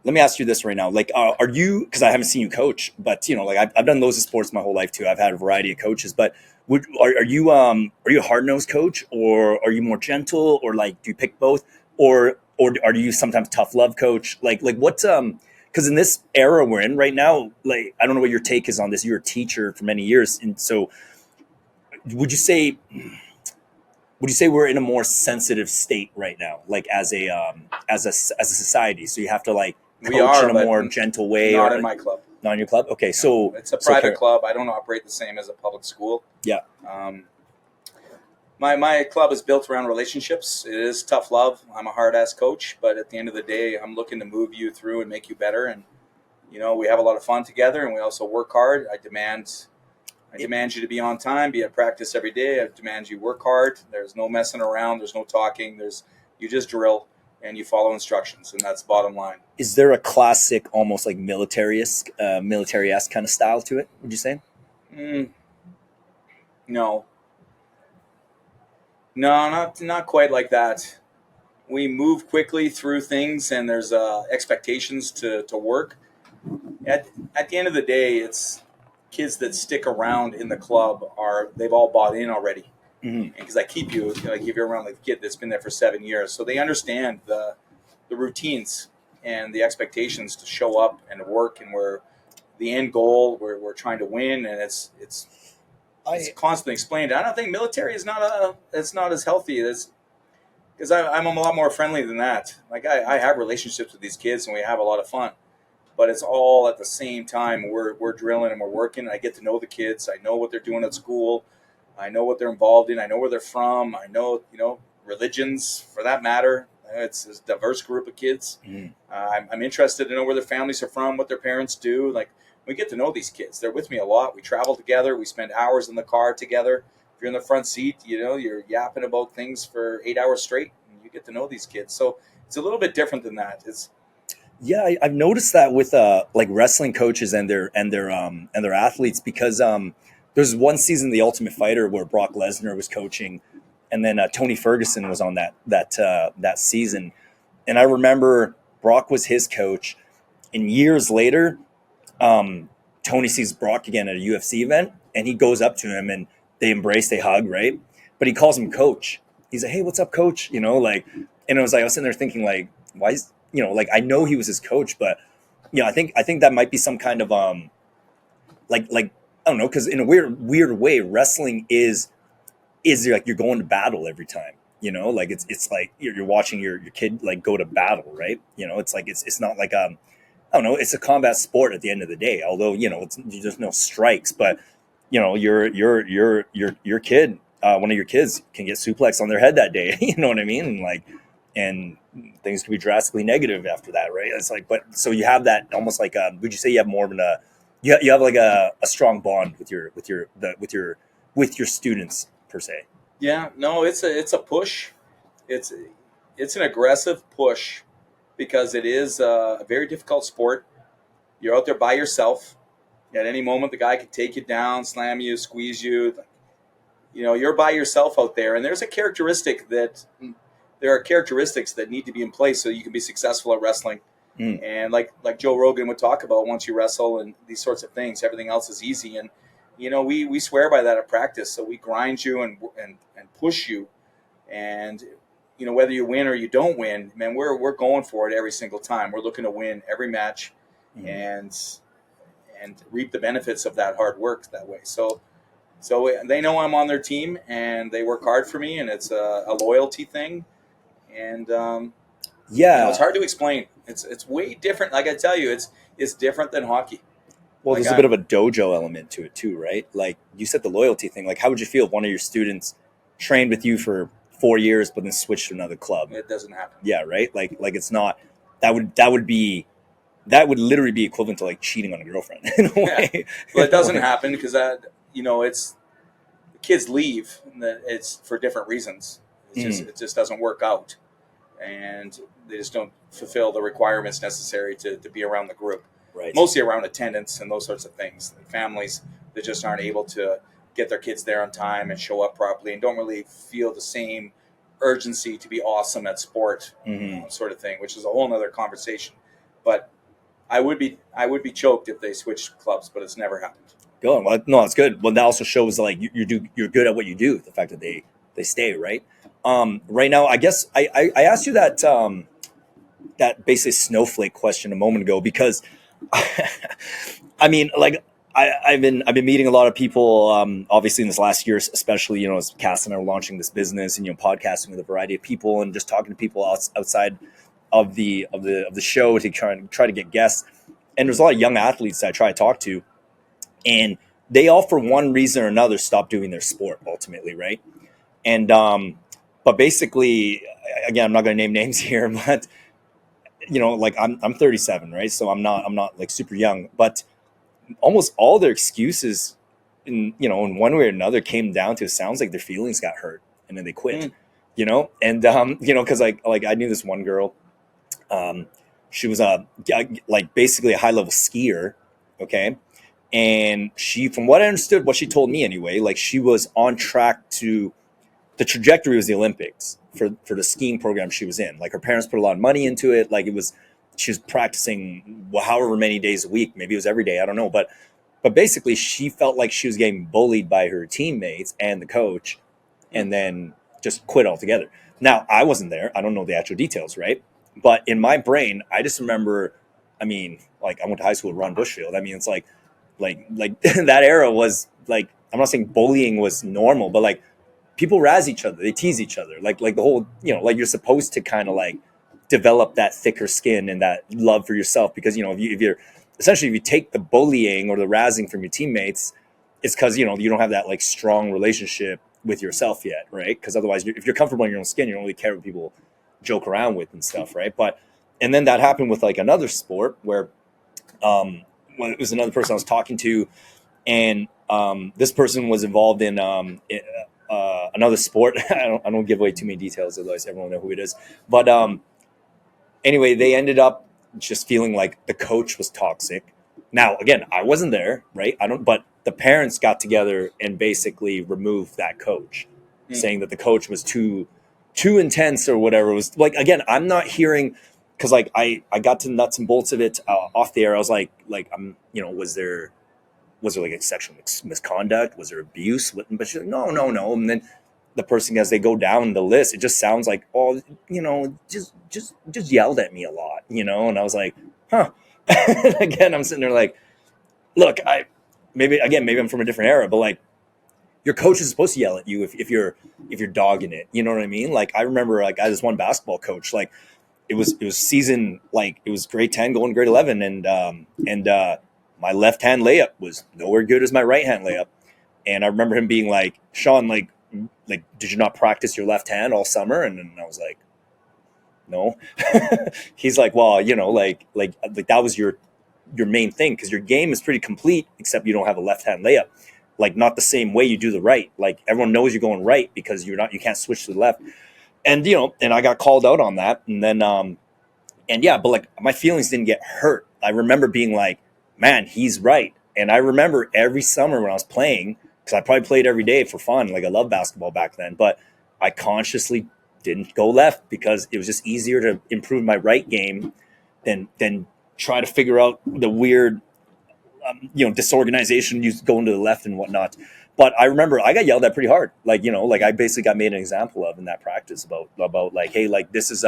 Let me ask you this right now. Like, are you? Because I haven't seen you coach, but you know, like I've done loads of sports my whole life too. I've had a variety of coaches, but are you a hard nosed coach, or are you more gentle, or like do you pick both, or are you sometimes tough love coach? Like what's because in this era we're in right now, like I don't know what your take is on this. You're a teacher for many years, and so would you say we're in a more sensitive state right now, like as a society? So you have to like coach in a more gentle way. Not in my club. Not in your club? Okay, so it's a private club. I don't operate the same as a public school. Yeah. My club is built around relationships. It is tough love. I'm a hard-ass coach, but at the end of the day, I'm looking to move you through and make you better. And, you know, we have a lot of fun together, and we also work hard. I demand you to be on time, be at practice every day. I demand you work hard. There's no messing around. There's no talking. You just drill and you follow instructions, and that's bottom line. Is there a classic, almost like military-esque kind of style to it, would you say? No, not quite like that. We move quickly through things, and there's expectations to work. At the end of the day, it's kids that stick around in the club they've all bought in already. Because I keep you around like a kid that's been there for 7 years, so they understand the routines and the expectations to show up and work, and we're the end goal. We're trying to win, and it's constantly explained. I don't think military is it's not as healthy as, because I'm a lot more friendly than that. Like I have relationships with these kids, and we have a lot of fun. But it's all at the same time. We're drilling and we're working. I get to know the kids. I know what they're doing at school. I know what they're involved in. I know where they're from. I know, religions, for that matter. It's a diverse group of kids. I'm interested to know where their families are from, what their parents do. Like, We get to know these kids. They're with me a lot. We travel together. We spend hours in the car together. If you're in the front seat, you're yapping about things for 8 hours straight. And you get to know these kids. So it's a little bit different than that. Yeah, I've noticed that with like wrestling coaches and their athletes, because there's one season of The Ultimate Fighter where Brock Lesnar was coaching, and then Tony Ferguson was on that season, and I remember Brock was his coach, and years later, Tony sees Brock again at a UFC event, and he goes up to him and they embrace, they hug, right? But he calls him coach. He's like, "Hey, what's up, coach?" Like, and it was like I was sitting there thinking, like, why is like I know he was his coach, but I think that might be some kind of like I don't know, because in a weird way, wrestling is like you're going to battle every time. Like it's like you're watching your kid like go to battle, right? It's like it's not like I don't know, it's a combat sport at the end of the day. Although there's no strikes, but your kid, one of your kids can get suplex on their head that day. You know what I mean? And things can be drastically negative after that, right? It's like, but so you have that almost like would you say you have more of you have like a strong bond with your students per se? Yeah, no, it's a push. It's an aggressive push because it is a very difficult sport. You're out there by yourself. At any moment, the guy could take you down, slam you, squeeze you. You're by yourself out there, and there are characteristics that need to be in place so you can be successful at wrestling. And like Joe Rogan would talk about, once you wrestle and these sorts of things, everything else is easy. And we swear by that at practice. So we grind you and push you, and whether you win or you don't win, man, we're going for it every single time. We're looking to win every match, and reap the benefits of that hard work that way. So they know I'm on their team, and they work hard for me, and it's a loyalty thing. And it's hard to explain. It's way different. Like I tell you, it's different than hockey. Well, there's a bit of a dojo element to it too, right? Like you said, the loyalty thing. Like, how would you feel if one of your students trained with you for 4 years, but then switched to another club? It doesn't happen. Yeah, right. Like it's not. That would literally be equivalent to like cheating on a girlfriend in a way. Well, it doesn't happen because it's the kids leave. And it's for different reasons. It just doesn't work out, and they just don't fulfill the requirements necessary to be around the group. Right. Mostly around attendance and those sorts of things. Like families that just aren't able to get their kids there on time and show up properly, and don't really feel the same urgency to be awesome at sport, sort of thing, which is a whole nother conversation. But I would be choked if they switched clubs, but it's never happened. Good. Well, no, it's good. Well, that also shows like you're good at what you do. The fact that they stay, right. Right now, I guess I asked you that that basically snowflake question a moment ago because I mean, like I've been meeting a lot of people, obviously in this last year, especially, as Cass and I are launching this business and, podcasting with a variety of people and just talking to people outside of the show to try to get guests. And there's a lot of young athletes that I try to talk to, and they all, for one reason or another, stop doing their sport ultimately. Right. And, but basically, again, I'm not going to name names here, but like I'm 37, right? So I'm not like super young, but almost all their excuses in one way or another came down to, it sounds like their feelings got hurt and then they quit, and because like I knew this one girl, she was like basically a high level skier, okay, and she, from what I understood, what she told me anyway, like she was on track to, the trajectory was the Olympics for the skiing program she was in. Like her parents put a lot of money into it. Like she was practicing however many days a week. Maybe it was every day. I don't know. But basically she felt like she was getting bullied by her teammates and the coach, and then just quit altogether. Now, I wasn't there. I don't know the actual details, right? But in my brain, I just remember, I mean, like I went to high school with Ron Bushfield. I mean, it's like that era was like, I'm not saying bullying was normal, but like, people razz each other, they tease each other, like the whole, like you're supposed to kind of like develop that thicker skin and that love for yourself, because if you're essentially, if you take the bullying or the razzing from your teammates, it's because you don't have that like strong relationship with yourself yet, right? Because otherwise, if you're comfortable in your own skin, you don't really care what people joke around with and stuff, right? And then that happened with like another sport where it was another person I was talking to, and this person was involved in another sport. I don't give away too many details, otherwise everyone will know who it is. But anyway, they ended up just feeling like the coach was toxic. Now, again, I wasn't there, right? But the parents got together and basically removed that coach, saying that the coach was too intense or whatever. It was like, again, I'm not hearing, because like I got to the nuts and bolts of it off the air. I was like I'm, was there like a sexual misconduct? Was there abuse? But she's like, no. And then the person, as they go down the list, it just sounds like, oh, just yelled at me a lot, And I was like, huh. Again, I'm sitting there like, look, maybe I'm from a different era, but like, your coach is supposed to yell at you if you're dogging it. You know what I mean? Like, I remember, like, I had this one basketball coach, like, it was season, like, it was grade 10 going to grade 11, and my left hand layup was nowhere good as my right hand layup. And I remember him being like, Shawn, like, did you not practice your left hand all summer? And I was like, no. He's like, well, like that was your main thing, because your game is pretty complete, except you don't have a left hand layup. Like, not the same way you do the right. Like, everyone knows you're going right because you can't switch to the left. And and I got called out on that. And then and yeah, but like, my feelings didn't get hurt. I remember being like, man, he's right. And I remember every summer when I was playing, because I probably played every day for fun. Like, I loved basketball back then, but I consciously didn't go left because it was just easier to improve my right game than try to figure out the weird, disorganization, you going to the left and whatnot. But I remember I got yelled at pretty hard. Like, like, I basically got made an example of in that practice about like, hey, like, this is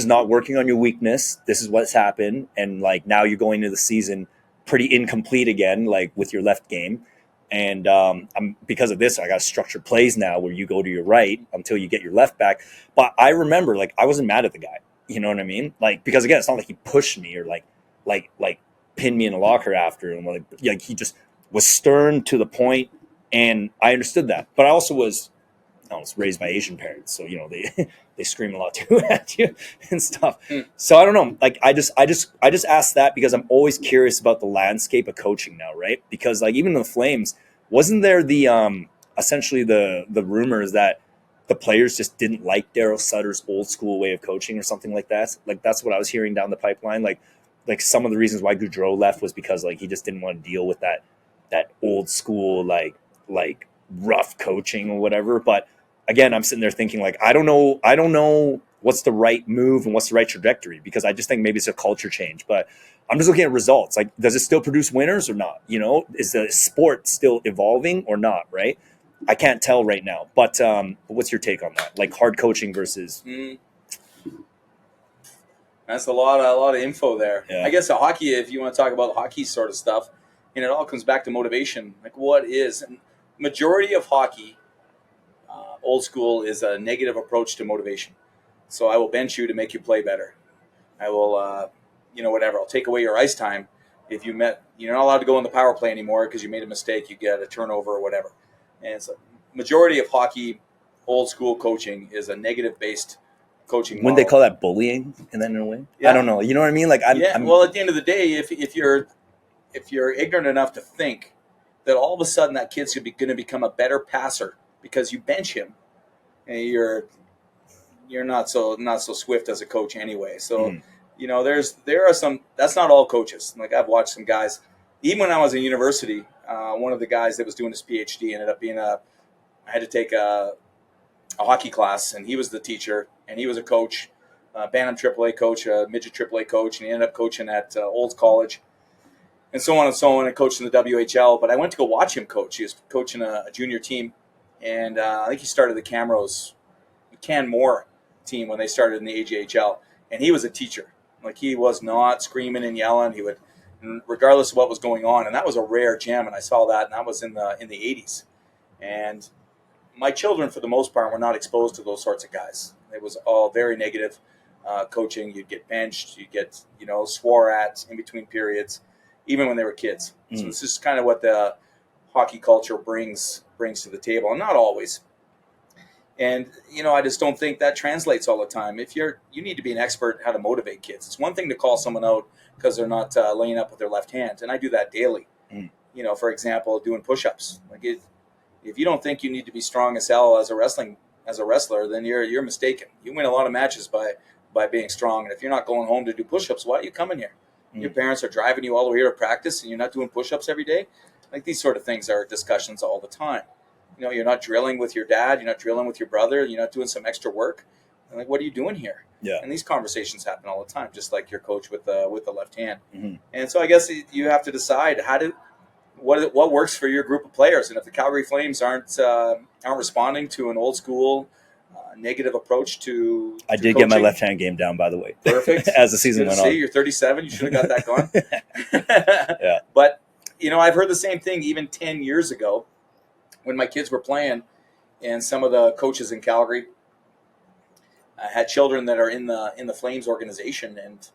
not working on your weakness. This is what's happened. And like, now you're going into the season pretty incomplete again, like with your left game. And because of this, I got structured plays now where you go to your right until you get your left back. But I remember, like, I wasn't mad at the guy. You know what I mean? Like, because again, it's not like he pushed me or like pinned me in a locker after. And like he just was stern to the point, and I understood that. But I was raised by Asian parents, so they scream a lot too at you and stuff. So I don't know. Like, I just asked that because I'm always curious about the landscape of coaching now, right? Because like, even in the Flames, wasn't there the essentially the rumors that the players just didn't like Daryl Sutter's old school way of coaching or something like that? Like, that's what I was hearing down the pipeline. Like some of the reasons why Goudreau left was because like he just didn't want to deal with that old school like rough coaching or whatever. But again, I'm sitting there thinking like, I don't know what's the right move and what's the right trajectory, because I just think maybe it's a culture change. But I'm just looking at results. Like, does it still produce winners or not? Is the sport still evolving or not? Right? I can't tell right now. But what's your take on that? Like, hard coaching versus. That's a lot of info there. Yeah. I guess hockey, if you want to talk about hockey sort of stuff, and it all comes back to motivation. Like, what is majority of hockey? Old school is a negative approach to motivation. So I will bench you to make you play better. I will, whatever. I'll take away your ice time. If you're not allowed to go in the power play anymore because you made a mistake, you get a turnover or whatever. And so majority of hockey, old school coaching is a negative based coaching model. Wouldn't they call that bullying in a way? Yeah. I don't know. You know what I mean? Like, well, at the end of the day, if you're ignorant enough to think that all of a sudden that kid's going to become a better passer because you bench him, and you're not so swift as a coach anyway. So there are some. That's not all coaches. Like, I've watched some guys. Even when I was in university, one of the guys that was doing his PhD ended up being I had to take a hockey class, and he was the teacher, and he was a coach, Bantam AAA coach, a midget AAA coach, and he ended up coaching at Olds College, and so on and so on, and coached in the WHL. But I went to go watch him coach. He was coaching a junior team, and I think he started the Camrose, Canmore team when they started in the AJHL, and he was a teacher. Like, he was not screaming and yelling. He would, regardless of what was going on, and that was a rare gem. And I saw that, and that was in the 80s. And my children, for the most part, were not exposed to those sorts of guys. It was all very negative coaching. You'd get benched. You'd get swore at in between periods, even when they were kids. So this is kind of what the hockey culture brings to the table, and not always. And, I just don't think that translates all the time. You need to be an expert how to motivate kids. It's one thing to call someone out because they're not laying up with their left hand. And I do that daily. Mm. For example, doing push-ups. Like if you don't think you need to be strong as hell as a wrestler, then you're mistaken. You win a lot of matches by being strong. And if you're not going home to do push-ups, why are you coming here? Your parents are driving you all the way here to practice and you're not doing push-ups every day? Like, these sort of things are discussions all the time. You're not drilling with your dad, you're not drilling with your brother, you're not doing some extra work. And like, what are you doing here? Yeah. And these conversations happen all the time, just like your coach with the left hand. Mm-hmm. And so I guess you have to decide what works for your group of players. And if the Calgary Flames aren't responding to an old school negative approach to I did coaching, get my left hand game down, by the way. Perfect. As the season went on. You're 37. You should have got that going. Yeah. But I've heard the same thing even 10 years ago when my kids were playing, and some of the coaches in Calgary had children that are in the Flames organization, and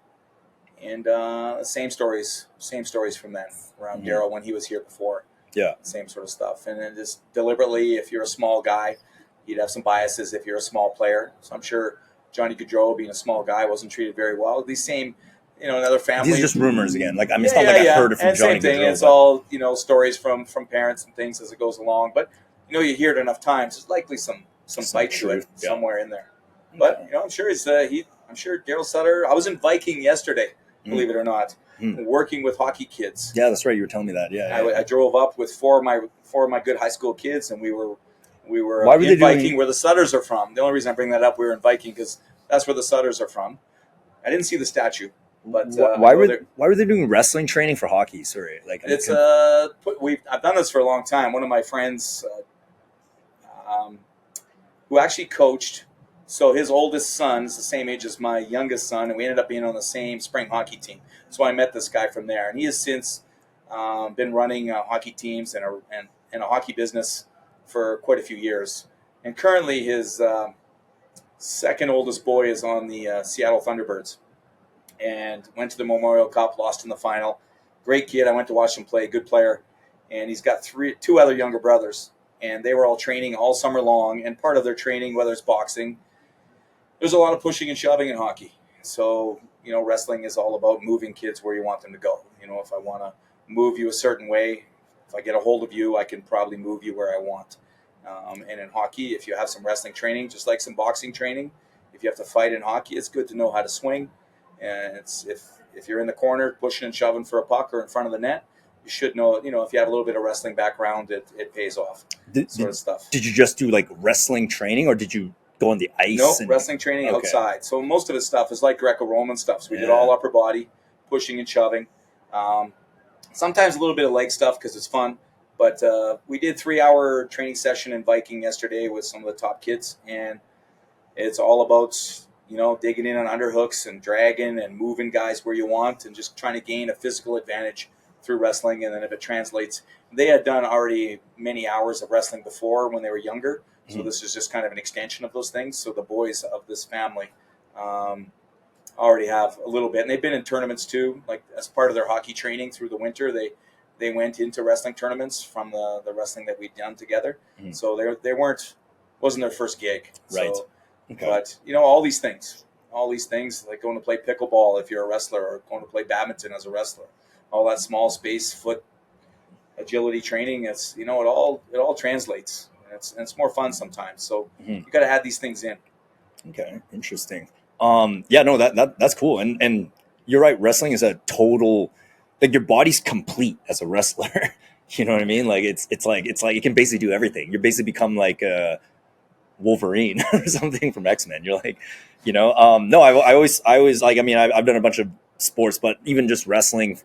same stories from them around Darryl when he was here before. Yeah, same sort of stuff. And then just deliberately, if you're a small guy, you'd have some biases if you're a small player. So I'm sure Johnny Gaudreau, being a small guy, wasn't treated very well. These same, another family. These are just rumors again. Like, it's not like I've heard it from and Johnny same thing. Gaudreau. It's all stories from parents and things as it goes along. But you hear it enough times. There's likely some bite to it somewhere in there. But I'm sure I'm sure Daryl Sutter. I was in Viking yesterday, believe it or not, working with hockey kids. Yeah, that's right. You were telling me that. Yeah. I drove up with four of my good high school kids, and we were in Viking, where the Sutters are from. The only reason I bring that up, we were in Viking because that's where the Sutters are from. I didn't see the statue, but why were they doing wrestling training for hockey? Sorry, I've done this for a long time. One of my friends, who actually coached, so his oldest son is the same age as my youngest son, and we ended up being on the same spring hockey team. So I met this guy from there, and he has since been running hockey teams and a hockey business for quite a few years. And currently his second oldest boy is on the Seattle Thunderbirds and went to the Memorial Cup, lost in the final. Great kid. I went to watch him play, good player. And he's got two other younger brothers, and they were all training all summer long. And part of their training, whether it's boxing, there's a lot of pushing and shoving in hockey. So, wrestling is all about moving kids where you want them to go. If I want to move you a certain way, if I get a hold of you, I can probably move you where I want. And in hockey, if you have some wrestling training, just like some boxing training, if you have to fight in hockey, it's good to know how to swing. And if you're in the corner pushing and shoving for a puck or in front of the net, you should know, if you have a little bit of wrestling background, it pays off. Sort of stuff. Did you just do like wrestling training, or did you go on the ice? No, wrestling training outside. So most of his stuff is like Greco-Roman stuff. So we did all upper body, pushing and shoving. Sometimes a little bit of leg stuff because it's fun. But we did 3-hour training session in Viking yesterday with some of the top kids. And it's all about, digging in on underhooks and dragging and moving guys where you want and just trying to gain a physical advantage through wrestling. And then if it translates, they had done already many hours of wrestling before when they were younger. So this is just kind of an extension of those things. So the boys of this family already have a little bit. And they've been in tournaments too, like as part of their hockey training through the winter. They went into wrestling tournaments from the wrestling that we'd done together. So wasn't their first gig. Right. So, okay. But, all these things, like going to play pickleball if you're a wrestler, or going to play badminton as a wrestler, all that small space, foot agility training, it's, it all translates. It's more fun sometimes. So you got to add these things in. Okay. Interesting. That's cool. And you're right. Wrestling is a total, like, your body's complete as a wrestler. You know what I mean? Like, it's like you can basically do everything. You basically become like a Wolverine or something from X-Men. You're like, I always like, I've done a bunch of sports, but even just wrestling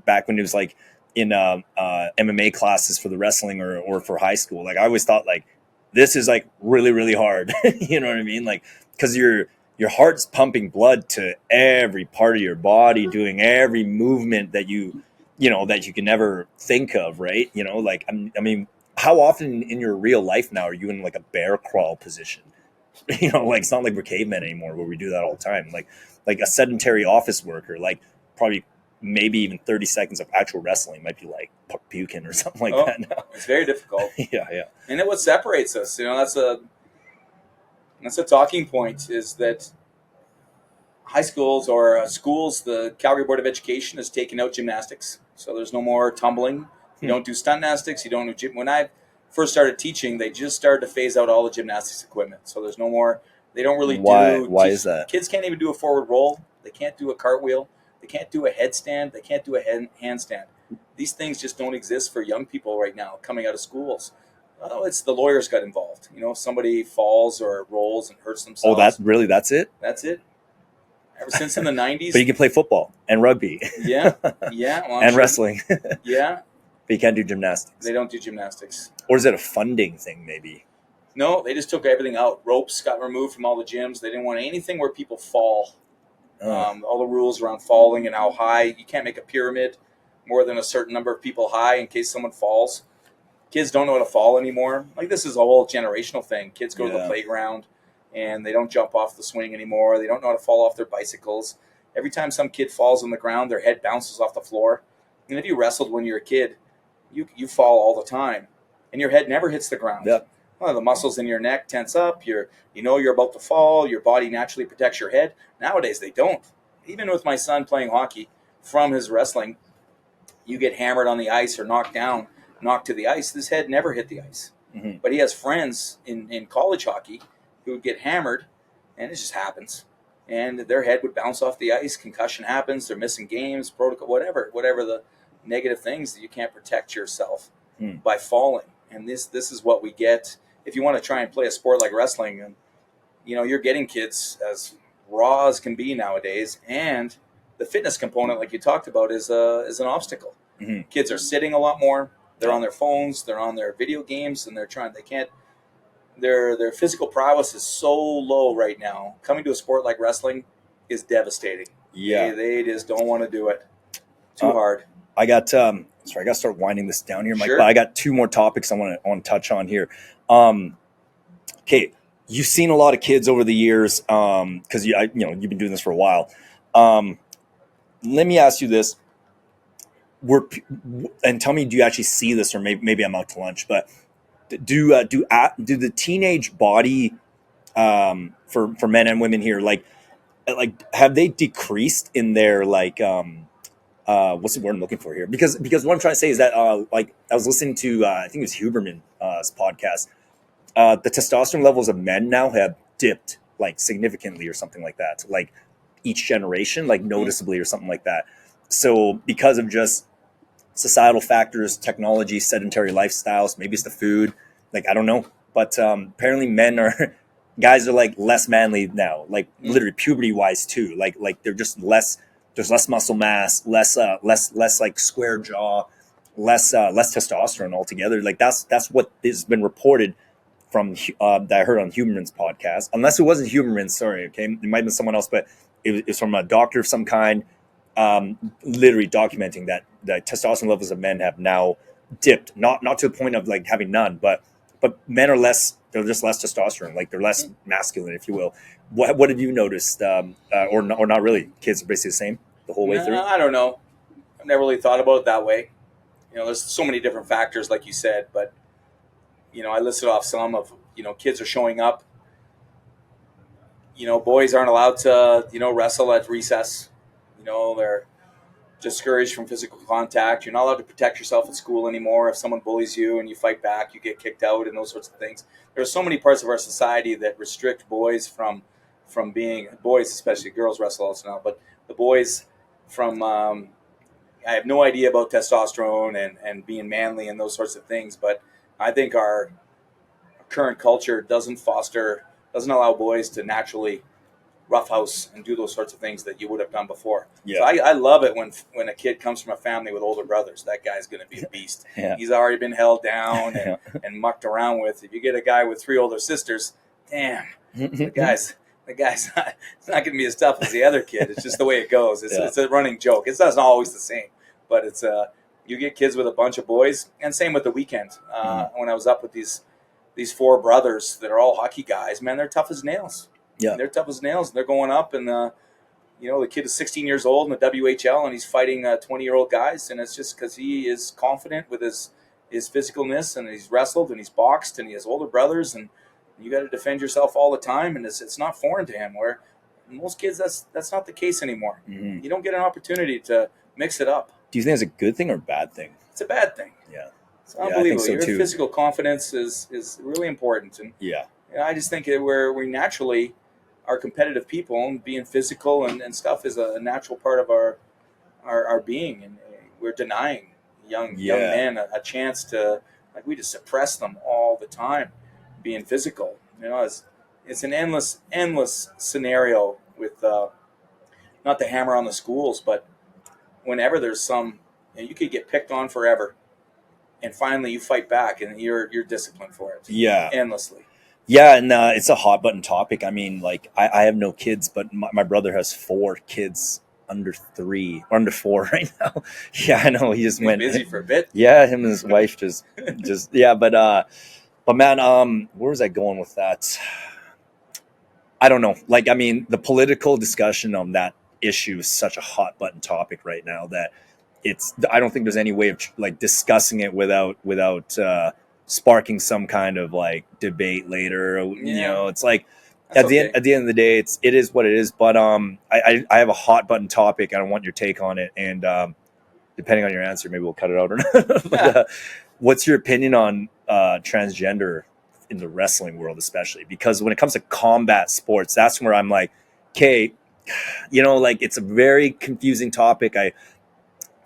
back when it was like in MMA classes for the wrestling or for high school, like I always thought like this is like really, really hard. You know what I mean? Like, because your heart's pumping blood to every part of your body, doing every movement that you can never think of, right? Like, how often in your real life now are you in like a bear crawl position? Like, it's not like we're cavemen anymore where we do that all the time. Like a sedentary office worker, like probably maybe even 30 seconds of actual wrestling might be like puking or something like that now. It's very difficult. Yeah. And then what separates us, that's That's a talking point, is that high schools or schools, the Calgary Board of Education has taken out gymnastics. So there's no more tumbling. You don't do stunt gymnastics. You don't do gym. When I first started teaching, they just started to phase out all the gymnastics equipment. So there's no more. They don't really do. Why is that? Kids can't even do a forward roll. They can't do a cartwheel. They can't do a headstand. They can't do a handstand. These things just don't exist for young people right now coming out of schools. Oh, it's the lawyers got involved. If somebody falls or rolls and hurts themselves. Oh, that's it? That's it. Ever since in the 90s. But you can play football and rugby. Yeah. Well, and wrestling. Yeah. But you can't do gymnastics. They don't do gymnastics. Or is it a funding thing, maybe? No, they just took everything out. Ropes got removed from all the gyms. They didn't want anything where people fall. All the rules around falling and how high. You can't make a pyramid more than a certain number of people high in case someone falls. Kids don't know how to fall anymore. Like, this is a whole generational thing. Kids go to the playground and they don't jump off the swing anymore. They don't know how to fall off their bicycles. Every time some kid falls on the ground, their head bounces off the floor. And if you wrestled when you're a kid, you fall all the time, and your head never hits the ground. Yep. Well, the muscles in your neck tense up. You're about to fall. Your body naturally protects your head. Nowadays, they don't. Even with my son playing hockey from his wrestling, you get hammered on the ice or knocked to the ice. His head never hit the ice. Mm-hmm. But he has friends in college hockey who would get hammered, and it just happens. And their head would bounce off the ice. Concussion happens. They're missing games, protocol, whatever the negative things that you can't protect yourself by falling. And this is what we get. If you want to try and play a sport like wrestling, and you're getting kids as raw as can be nowadays, and the fitness component, like you talked about, is an obstacle. Mm-hmm. Kids are sitting a lot more. They're on their phones. They're on their video games, and their physical prowess is so low right now. Coming to a sport like wrestling is devastating. Yeah, they just don't want to do it. Too hard. I got sorry, I got to start winding this down here, Mike. Sure. But I got two more topics I want to touch on here. Okay, you've seen a lot of kids over the years, because you've been doing this for a while. Let me ask you this: and tell me, do you actually see this, or maybe I'm out to lunch? But do the teenage body for men and women here, like have they decreased in their what's the word I'm looking for here? Because what I'm trying to say is that I was listening to I think it was Huberman's podcast. The testosterone levels of men now have dipped significantly or something like that. Like each generation, noticeably or something like that. So because of just societal factors, technology, sedentary lifestyles, maybe it's the food. I don't know, but apparently guys are less manly now. Literally puberty wise too. They're just less. There's less muscle mass, less square jaw, less testosterone altogether. That's what has been reported from that I heard on Huberman's podcast. Unless it wasn't Huberman, sorry, okay, it might have been someone else, but it was from a doctor of some kind, literally documenting that the testosterone levels of men have now dipped, not to the point of having none, but men are less. They're just less testosterone, they're less masculine, if you will. What have you noticed, or not really? Kids are basically the same the whole way through? I don't know. I've never really thought about it that way. There's so many different factors, like you said, but, I listed off some of, kids are showing up. Boys aren't allowed to, wrestle at recess. They're discouraged from physical contact. You're not allowed to protect yourself at school anymore. If someone bullies you and you fight back, you get kicked out and those sorts of things. There are so many parts of our society that restrict boys from being boys, especially girls wrestle also now, but the boys from I have no idea about testosterone and being manly and those sorts of things, but I think our current culture doesn't allow boys to naturally roughhouse and do those sorts of things that you would have done before. Yeah. So I love it when a kid comes from a family with older brothers. That guy's going to be a beast. Yeah. He's already been held down and mucked around with. If you get a guy with 3 older sisters, damn, the guy's not going to be as tough as the other kid. It's just the way it goes. It's a running joke. It's not always the same, but it's you get kids with a bunch of boys, and same with the weekend. When I was up with these 4 brothers that are all hockey guys, man, they're tough as nails. Yeah, they're tough as nails. They're going up, and the kid is 16 years old in the WHL, and he's fighting 20-year-old guys, and it's just because he is confident with his physicalness, and he's wrestled, and he's boxed, and he has older brothers, and You got to defend yourself all the time, and it's not foreign to him. Where most kids, that's not the case anymore. Mm-hmm. You don't get an opportunity to mix it up. Do you think it's a good thing or a bad thing? It's a bad thing. Yeah. It's unbelievable. I think so Your too. physical confidence is really important, and yeah, I just think that we naturally are competitive people, and being physical and stuff is a natural part of our being, and we're denying young men a chance to, like, we just suppress them all the time, being physical. It's an endless scenario with not to hammer on the schools, but whenever there's some, you could get picked on forever, and finally you fight back, and you're disciplined for it. Yeah, endlessly. Yeah, and it's a hot button topic. I mean, like, I have no kids, but my brother has 4 kids under 3 or under 4 right now. Yeah, I know. He just went busy for a bit. Yeah, him and his wife just yeah, but man, where was I going with that? I don't know. Like, I mean, the political discussion on that issue is such a hot button topic right now that I don't think there's any way of like discussing it without sparking some kind of like debate later. It's like at the end of the day, it is what it is. But I have a hot button topic. I don't want your take on it, and depending on your answer, maybe we'll cut it out or not. But, what's your opinion on transgender in the wrestling world, especially because when it comes to combat sports, that's where I'm like, okay, like, it's a very confusing topic. I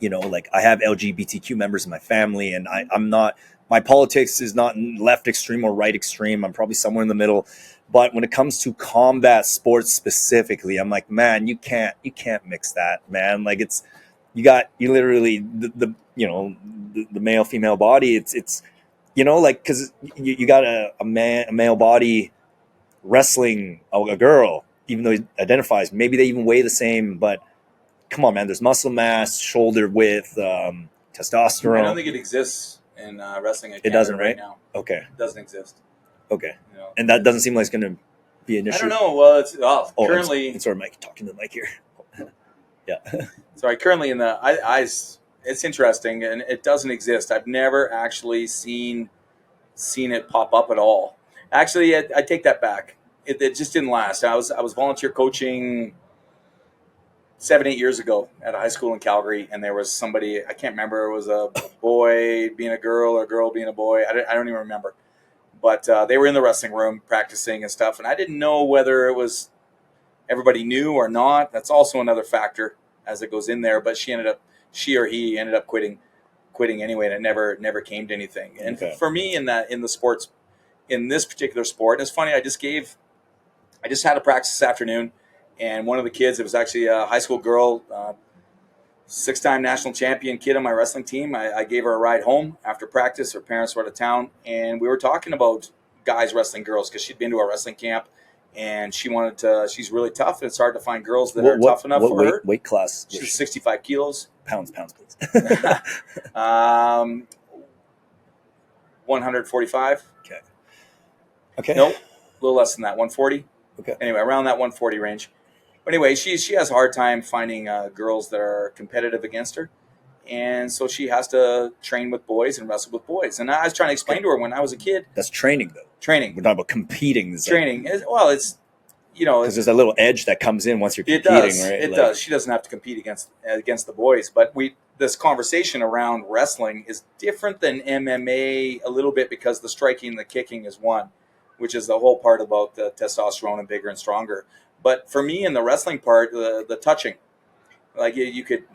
have LGBTQ members in my family, and I'm not, my politics is not left extreme or right extreme. I'm probably somewhere in the middle. But when it comes to combat sports specifically, I'm like, man, you can't mix that, man. Like, you literally the male female body. It's like, because you got a male body wrestling a girl, even though he identifies, maybe they even weigh the same, but come on, man, there's muscle mass, shoulder width, testosterone. I don't think it exists in wrestling in Canada. It doesn't, right now. Okay. It doesn't exist. Okay. And that doesn't seem like it's going to be an issue. I don't know. Well, currently... I'm sorry, Mike, talking to the mic here. Yeah. Sorry, currently in the eyes, it's interesting, and it doesn't exist. I've never actually seen it pop up at all. Actually, I take that back. It just didn't last. I was volunteer coaching 7-8 years ago at a high school in Calgary, and there was somebody, I can't remember, it was a boy being a girl or a girl being a boy. I don't even remember. But they were in the wrestling room practicing and stuff, and I didn't know whether it was everybody knew or not. That's also another factor as it goes in there. But she or he ended up quitting anyway, and it never came to anything. And for me, in the sports, in this particular sport, and it's funny, I just had a practice this afternoon, and one of the kids, it was actually a high school girl, 6-time national champion kid on my wrestling team. I gave her a ride home after practice. Her parents were out of town, and we were talking about guys wrestling girls because she'd been to a wrestling camp, and she wanted to. She's really tough, and it's hard to find girls that are tough enough for her. Weight class? She's 65 kilos. Pounds, please. 145. Okay. Nope, a little less than that. 140. Okay. Anyway, around that 140 range. But anyway, she has a hard time finding girls that are competitive against her. And so she has to train with boys and wrestle with boys. And I was trying to explain to her when I was a kid. That's training, though. Training. We're talking about competing. Training. Well, it's, because there's a little edge that comes in once you're competing, right? It does. She doesn't have to compete against the boys. But this conversation around wrestling is different than MMA a little bit because the striking and the kicking is one, which is the whole part about the testosterone and bigger and stronger. But for me, in the wrestling part, the touching, like you could,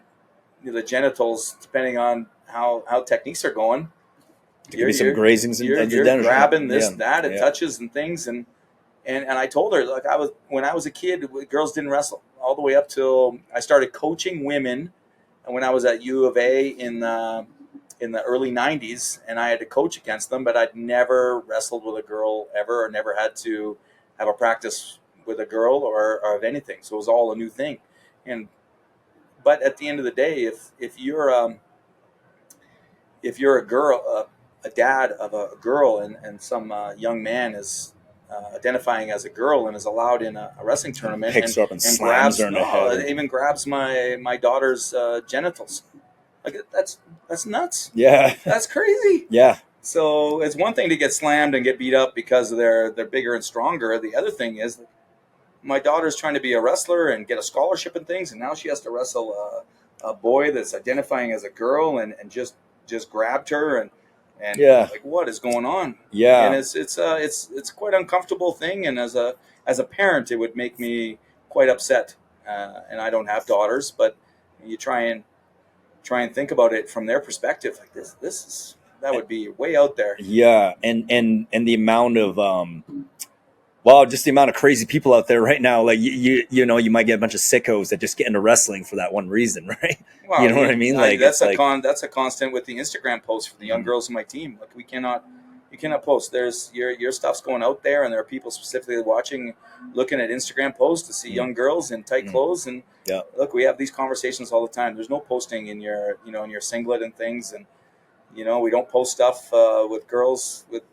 the genitals, depending on how techniques are going, there could be some grazings and you're grabbing this, that, it touches and things, and I told her, like, when I was a kid, girls didn't wrestle all the way up till I started coaching women, and when I was at U of A in the early 90s, and I had to coach against them, but I'd never wrestled with a girl ever, or never had to have a practice with a girl or of anything. So it was all a new thing. But at the end of the day, if you're a girl, a dad of a girl, and some young man is identifying as a girl and is allowed in a wrestling tournament, picks her up and slams her in the head, even grabs my daughter's genitals, like that's nuts. Yeah, that's crazy. Yeah. So it's one thing to get slammed and get beat up because they're bigger and stronger. The other thing is, my daughter's trying to be a wrestler and get a scholarship and things, and now she has to wrestle a boy that's identifying as a girl and just grabbed her and Yeah. like, what is going on? Yeah. And it's quite an uncomfortable thing, and as a parent, it would make me quite upset. And I don't have daughters, but you try and think about it from their perspective. Like that would be way out there. Yeah. And the amount of, well, just the amount of crazy people out there right now. Like you know, you might get a bunch of sickos that just get into wrestling for that one reason, right? Well, you know what I mean? Like that's that's a constant with the Instagram posts for the young girls in my team. Like you cannot post. There's your stuff's going out there, and there are people specifically watching, looking at Instagram posts to see young girls in tight clothes. And look, we have these conversations all the time. There's no posting in your in your singlet and things, and we don't post stuff with girls with.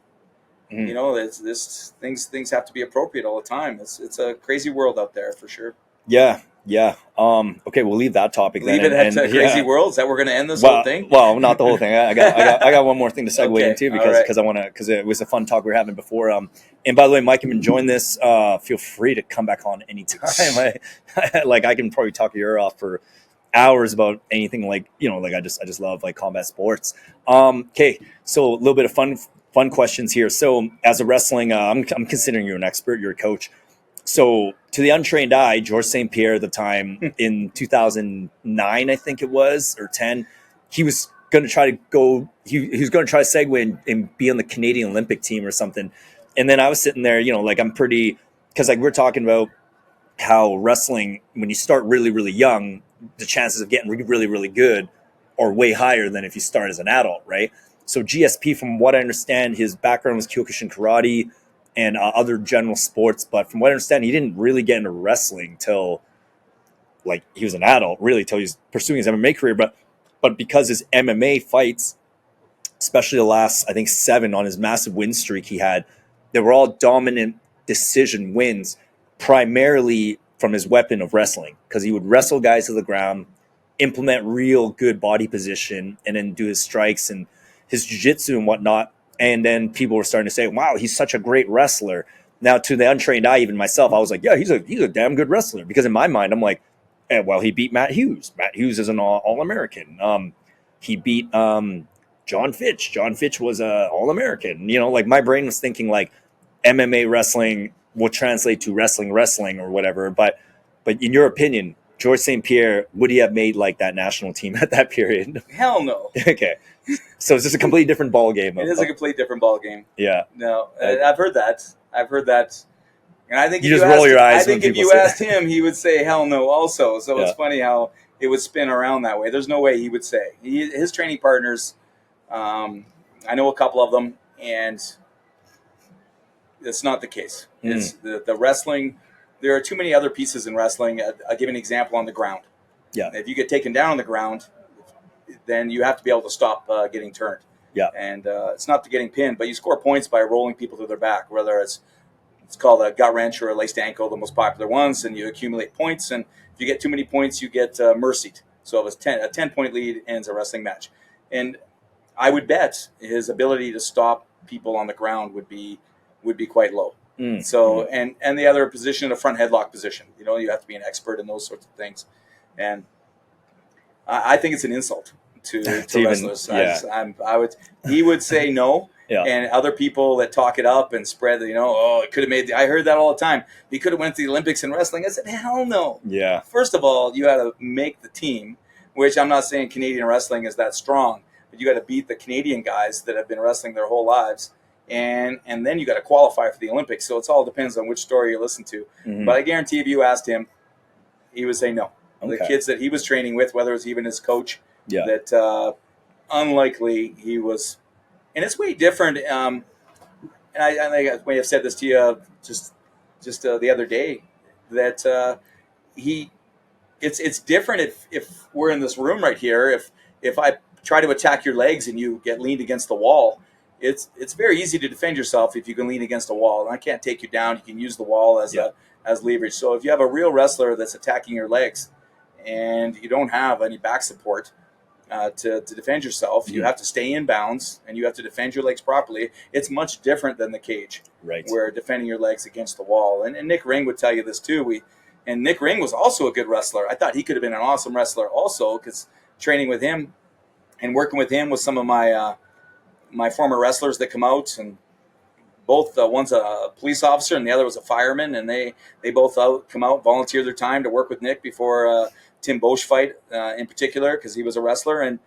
This things have to be appropriate all the time. It's a crazy world out there for sure. Yeah. Okay, we'll leave that topic then. Leave it at crazy world. Is that we're going to end this whole thing? Well, not the whole thing. I got one more thing to segue Okay, into all right. because it was a fun talk we were having before. And by the way, Mike, you've been enjoying this. Feel free to come back on anytime. I can probably talk your ear off for hours about anything. I just love like combat sports. Okay, so a little bit of fun questions here. So as a wrestling, I'm considering you an expert. You're a coach. So to the untrained eye, George St. Pierre at the time in 2009, I think it was, or 10, he was going to try to go. He was going to try to segue and be on the Canadian Olympic team or something. And then I was sitting there, I'm pretty, because we're talking about how wrestling, when you start really, really young, the chances of getting really, really good are way higher than if you start as an adult, right? So GSP, from what I understand, his background was Kyokushin karate and other general sports. But from what I understand, he didn't really get into wrestling till he was an adult, really, till he was pursuing his MMA career. But because his MMA fights, especially the last, I think, 7 on his massive win streak he had, they were all dominant decision wins, primarily from his weapon of wrestling, because he would wrestle guys to the ground, implement real good body position, and then do his strikes and his jiu-jitsu and whatnot. And then people were starting to say, wow, he's such a great wrestler. Now, to the untrained eye, even myself, I was like, yeah, he's a damn good wrestler. Because in my mind, I'm like, well, he beat Matt Hughes. Matt Hughes is an All-American. He beat John Fitch. John Fitch was an All-American. My brain was thinking like MMA wrestling will translate to wrestling or whatever. But in your opinion, George St. Pierre, would he have made that national team at that period? Hell no. Okay. So it's just a completely different ball game. It is a complete different ball game. Yeah. No, I've heard that. And I think you just roll your eyes. I think if you asked him, he would say hell no also. So It's funny how it would spin around that way. There's no way he would say. His training partners, I know a couple of them, and it's not the case. It's the wrestling. There are too many other pieces in wrestling. I'll give an example on the ground. Yeah. If you get taken down on the ground, then you have to be able to stop getting turned. Yeah. And it's not to getting pinned, but you score points by rolling people to their back, whether it's called a gut wrench or a laced ankle, the most popular ones, and you accumulate points. And if you get too many points, you get mercied. So if it's a 10-point lead ends a wrestling match. And I would bet his ability to stop people on the ground would be quite low. So and the other position, a front headlock position, you have to be an expert in those sorts of things. And I think it's an insult to wrestlers. He would say no. Yeah. And other people that talk it up and spread, it could have made. I heard that all the time. He could have went to the Olympics in wrestling. I said, hell no. Yeah. First of all, you had to make the team, which I'm not saying Canadian wrestling is that strong, but you got to beat the Canadian guys that have been wrestling their whole lives, and then you got to qualify for the Olympics. So it all depends on which story you listen to. Mm-hmm. But I guarantee if you asked him, he would say no. Okay. The kids that he was training with, whether it was even his coach, that unlikely he was. And it's way different. And I think I may have said this to you just the other day, that it's different if we're in this room right here. If I try to attack your legs and you get leaned against the wall, it's very easy to defend yourself if you can lean against a wall. And I can't take you down. You can use the wall as leverage. So if you have a real wrestler that's attacking your legs and you don't have any back support, to defend yourself. You have to stay in bounds, and you have to defend your legs properly. It's much different than the cage, Right. where defending your legs against the wall. And Nick Ring would tell you this too. And Nick Ring was also a good wrestler. I thought he could have been an awesome wrestler also, because training with him and working with him with some of my my former wrestlers that come out, and both one's a police officer and the other was a fireman, and they both come out, volunteer their time to work with Nick before Tim Bosch fight in particular, because he was a wrestler, and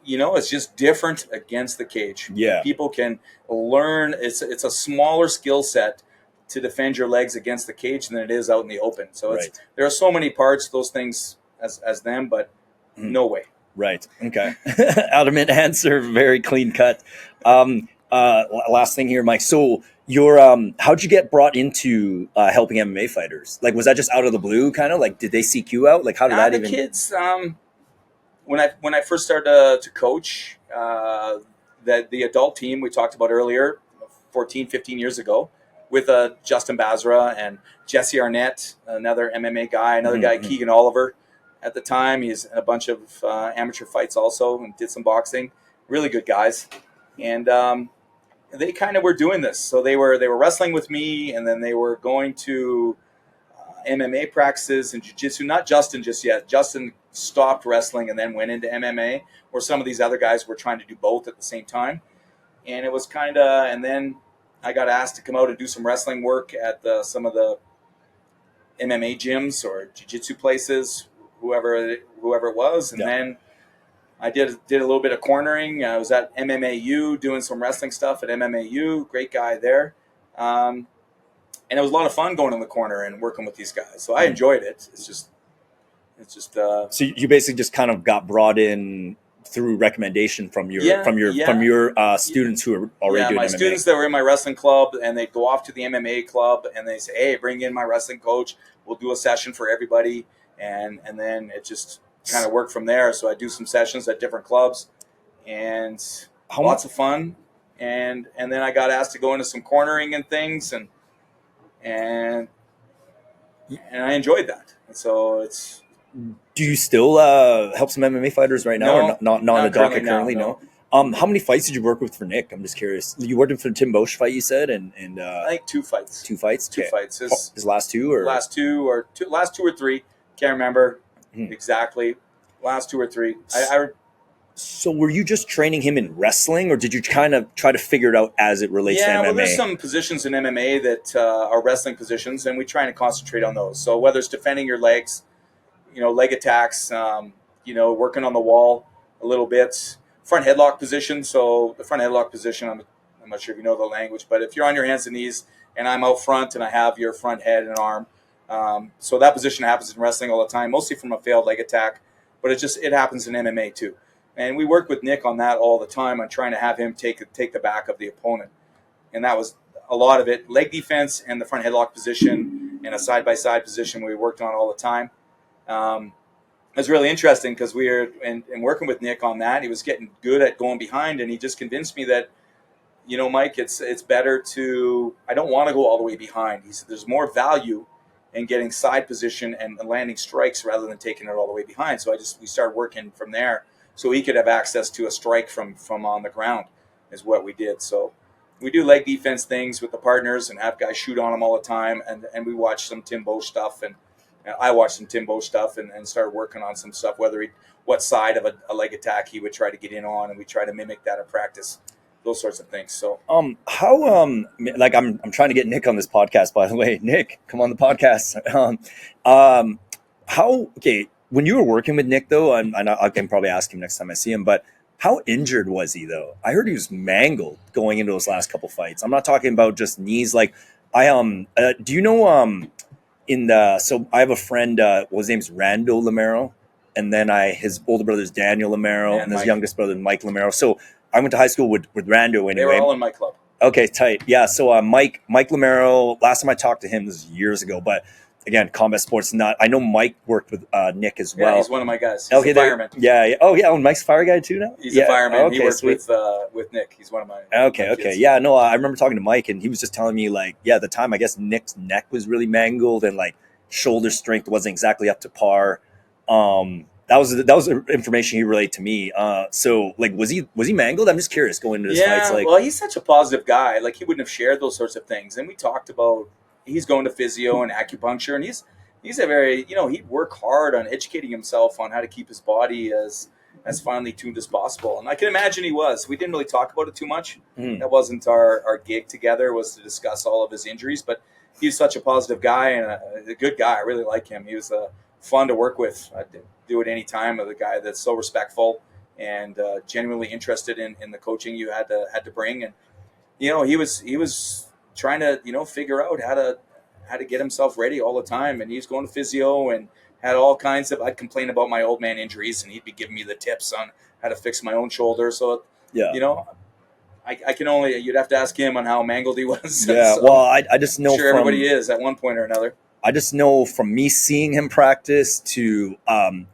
it's just different against the cage. Yeah, people can learn. It's a smaller skill set to defend your legs against the cage than it is out in the open. So there are so many parts, those things as them, but no way. Right. Okay. Adamant answer, very clean cut. Last thing here, Mike. So how'd you get brought into helping MMA fighters? Like, was that just out of the blue, kind of? Like, did they seek you out? Like, how did that even? The kids, when I first started to coach, the adult team we talked about earlier, 14, 15 years ago, with Justin Basra and Jesse Arnett, another MMA guy, another guy, Keegan Oliver. At the time, he's in a bunch of amateur fights also, and did some boxing. Really good guys, and they kind of were doing this. So they were wrestling with me, and then they were going to MMA practices and jiu-jitsu. Not Justin just yet. Justin stopped wrestling and then went into MMA, where some of these other guys were trying to do both at the same time. And it was kind of, and then I got asked to come out and do some wrestling work at some of the MMA gyms or jiu-jitsu places, whoever it was. And then I did a little bit of cornering. I was at MMAU doing some wrestling stuff at MMAU. Great guy there. And it was a lot of fun going in the corner and working with these guys. So I enjoyed it. It's just. So you basically just kind of got brought in through recommendation from your students who are already doing my MMA. Students that were in my wrestling club, and they'd go off to the MMA club and they say, "Hey, bring in my wrestling coach. We'll do a session for everybody." And then it just kind of worked from there. So I do some sessions at different clubs, and lots of fun. And then I got asked to go into some cornering and things, and I enjoyed that. And so it's. Do you still help some MMA fighters right now, or not on the docket currently? No. How many fights did you work with for Nick? I'm just curious. You worked for the Tim Bosch fight, you said, and I think 2 fights. 2 fights. Two fights. His last two, or last two or 3. Can't remember exactly. Last 2 or 3. So were you just training him in wrestling, or did you kind of try to figure it out as it relates to MMA? Yeah, well, there's some positions in MMA that are wrestling positions, and we try to concentrate on those. So whether it's defending your legs, leg attacks, working on the wall a little bit, front headlock position. So the front headlock position, I'm not sure if you know the language, but if you're on your hands and knees and I'm out front and I have your front head and arm, so that position happens in wrestling all the time, mostly from a failed leg attack, but it happens in MMA too. And we work with Nick on that all the time, on trying to have him take the back of the opponent. And that was a lot of it, leg defense and the front headlock position and a side-by-side position we worked on all the time. It was really interesting because we were and working with Nick on that. He was getting good at going behind, and he just convinced me that, Mike, it's better to. I don't want to go all the way behind. He said there's more value in getting side position and landing strikes rather than taking it all the way behind. So we started working from there, so he could have access to a strike from on the ground, is what we did. So we do leg defense things with the partners and have guys shoot on them all the time, and we watch some Tim Bosch stuff and. I watched some Tim Bosch stuff and started working on some stuff, what side of a leg attack he would try to get in on, and we try to mimic that in practice, those sorts of things. So, I'm trying to get Nick on this podcast, by the way. Nick, come on the podcast. When you were working with Nick, though, and I can probably ask him next time I see him, but how injured was he, though? I heard he was mangled going into those last couple fights. I'm not talking about just knees. Like, do you know, so I have a friend, his name's Rando Lamero, and then his older brother's Daniel Lamero, and his youngest brother Mike Lamero. So I went to high school with Rando anyway. They were all in my club. Okay, tight. Yeah, so Mike Lamero, last time I talked to him was years ago, but again, combat sports, not. I know Mike worked with Nick as well. Yeah, he's one of my guys. He's a fireman. Yeah. Oh, yeah. Oh, Mike's a fire guy too now? He's a fireman. Okay, he worked with Nick. He's one of my Okay. kids. Yeah, no, I remember talking to Mike, and he was just telling me, at the time, I guess Nick's neck was really mangled, and, shoulder strength wasn't exactly up to par. that was information he relayed to me. So like, was he mangled? I'm just curious going into this fights. Like, well, he's such a positive guy. Like, he wouldn't have shared those sorts of things. And we talked about he's going to physio and acupuncture, and he's a very, he'd work hard on educating himself on how to keep his body as finely tuned as possible. And I can imagine he was. We didn't really talk about it too much. That wasn't our gig together, was to discuss all of his injuries. But he's such a positive guy and a good guy. I really like him. He was fun to work with. I'd do it any time with a guy that's so respectful and genuinely interested in the coaching you had to bring. And he was trying to figure out how to get himself ready all the time. And he was going to physio and had all kinds of. I'd complain about my old man injuries, and he'd be giving me the tips on how to fix my own shoulder. So I can only, you'd have to ask him on how mangled he was. Yeah, So well, I just know I'm sure everybody is at one point or another. I just know from me seeing him practice to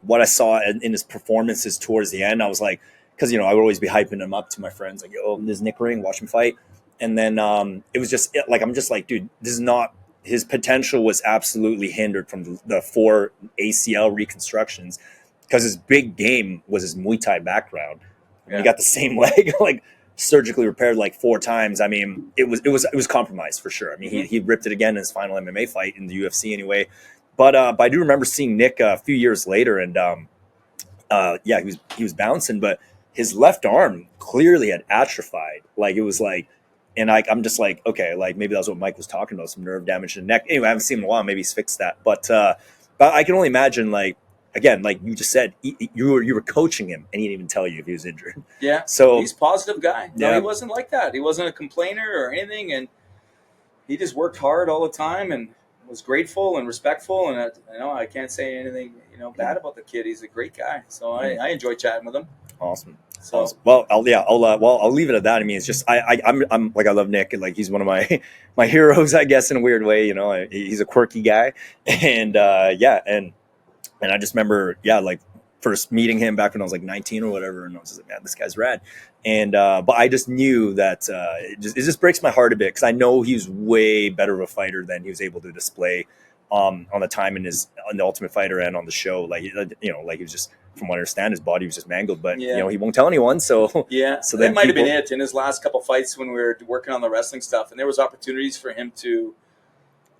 what I saw in his performances towards the end, I was like, because, I would always be hyping him up to my friends, like, yo, this is Nick Ring, watch him fight. And then it was just like, I'm just like, dude, this is not, his potential was absolutely hindered from the 4 ACL reconstructions because his big game was his Muay Thai background. Yeah. He got the same leg, like, surgically repaired like 4 times. I mean, it was compromised for sure. I mean, he ripped it again in his final MMA fight in the UFC anyway. But I do remember seeing Nick a few years later, and he was bouncing, but his left arm clearly had atrophied. Like, it was like, and I'm just like, okay, like maybe that was what Mike was talking about, some nerve damage to the neck. Anyway, I haven't seen him in a while. Maybe he's fixed that. But I can only imagine, like, again, like you just said, you were coaching him, and he didn't even tell you if he was injured. Yeah, so he's a positive guy. No, yeah. He wasn't like that. He wasn't a complainer or anything, and he just worked hard all the time and was grateful and respectful. And I can't say anything bad about the kid. He's a great guy. So I enjoy chatting with him. Awesome. So awesome. Well, I'll leave it at that. I mean, it's just I'm like, I love Nick, and like he's one of my heroes, I guess, in a weird way. He's a quirky guy, and and I just remember, like first meeting him back when I was like 19 or whatever, and I was just like, man, this guy's rad. And but I just knew that it just breaks my heart a bit because I know he was way better of a fighter than he was able to display on the time on the Ultimate Fighter and on the show. Like he was just, from what I understand, his body was just mangled, but he won't tell anyone. So yeah, so that might have been it in his last couple fights when we were working on the wrestling stuff, and there was opportunities for him to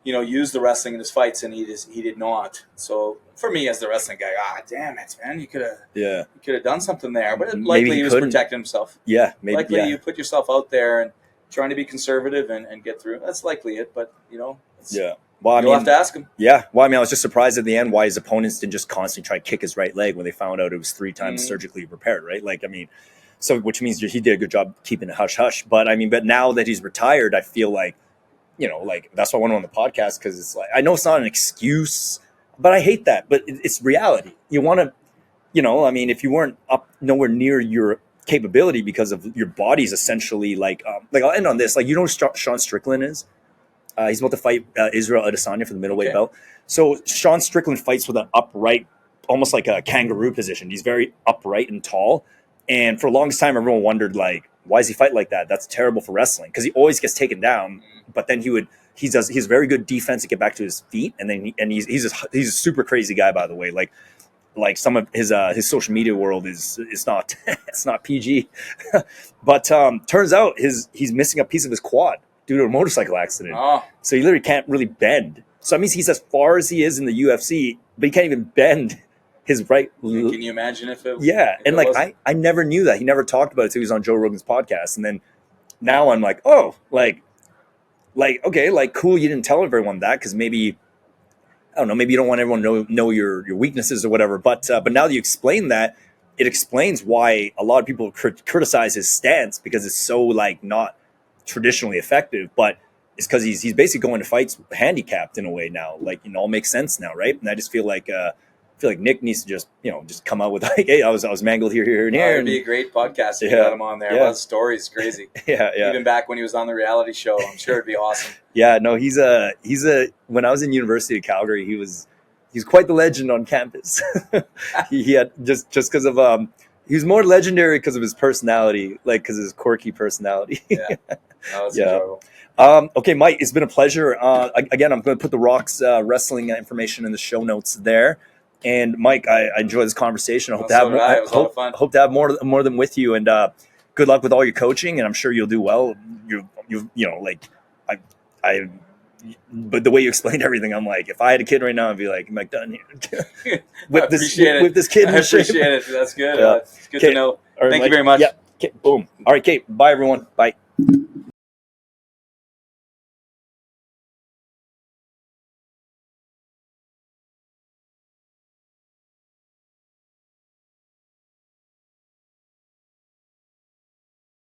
use the wrestling in his fights, and he did not. So for me as the wrestling guy, damn it, man, you could have done something there. But likely he was protecting himself. Yeah, maybe. Likely you put yourself out there and trying to be conservative and get through. That's likely it, but yeah. Well, you'll have to ask him. Yeah. Well, I mean, I was just surprised at the end why his opponents didn't just constantly try to kick his right leg when they found out it was 3 times surgically repaired, right? Like, I mean, so which means he did a good job keeping it hush-hush. But, I mean, now that he's retired, I feel like, like that's why I went on the podcast, because it's like, I know it's not an excuse, but I hate that. But it's reality. You want to, I mean, if you weren't up nowhere near your capability because of your body's essentially like I'll end on this. Like, who Shawn Strickland is? He's about to fight Israel Adesanya for the middleweight belt. So Shawn Strickland fights with an upright, almost like a kangaroo position. He's very upright and tall. And for the longest time, everyone wondered, like, why does he fight like that? That's terrible for wrestling, because he always gets taken down. But then he's very good defense to get back to his feet. And then he's a super crazy guy, by the way. Like some of his social media world is not it's not PG. But turns out he's missing a piece of his quad due to a motorcycle accident. So he literally can't really bend. So that means he's as far as he is in the UFC, but he can't even bend his right. Can you imagine if it? Yeah, if and like I never knew that. He never talked about it until he was on Joe Rogan's podcast, and then now I'm like, oh, like okay, like cool. You didn't tell everyone that because maybe I don't know. Maybe you don't want everyone to know your weaknesses or whatever. But now that you explain that, it explains why a lot of people criticize his stance, because it's so like not traditionally effective, but it's because he's basically going to fights handicapped in a way now. Like, all makes sense now, right? And I just feel like Nick needs to just come out with like, hey, I was mangled here and here. It'd be a great podcast if you had him on there. Well, stories crazy. yeah. Even back when he was on the reality show, I'm sure it'd be awesome. Yeah, no, he's a when I was in University of Calgary, he's quite the legend on campus. he had just because of he was more legendary because of his personality, like because of his quirky personality. Yeah. That was enjoyable. Okay, Mike, it's been a pleasure. Again, I'm going to put the ROC's wrestling information in the show notes there. And Mike, I enjoyed this conversation. I hope So to have did more. I. It was a lot of fun. Hope to have more of them with you. And good luck with all your coaching. And I'm sure you'll do well. But the way you explained everything, I'm like, if I had a kid right now, I'd be like, Mike Dunn here. With this kid. I appreciate it. That's good. It's good to know. Right, Thank Mike. you very much. Yeah. Okay, boom. All right, Kate. Bye, everyone. Bye.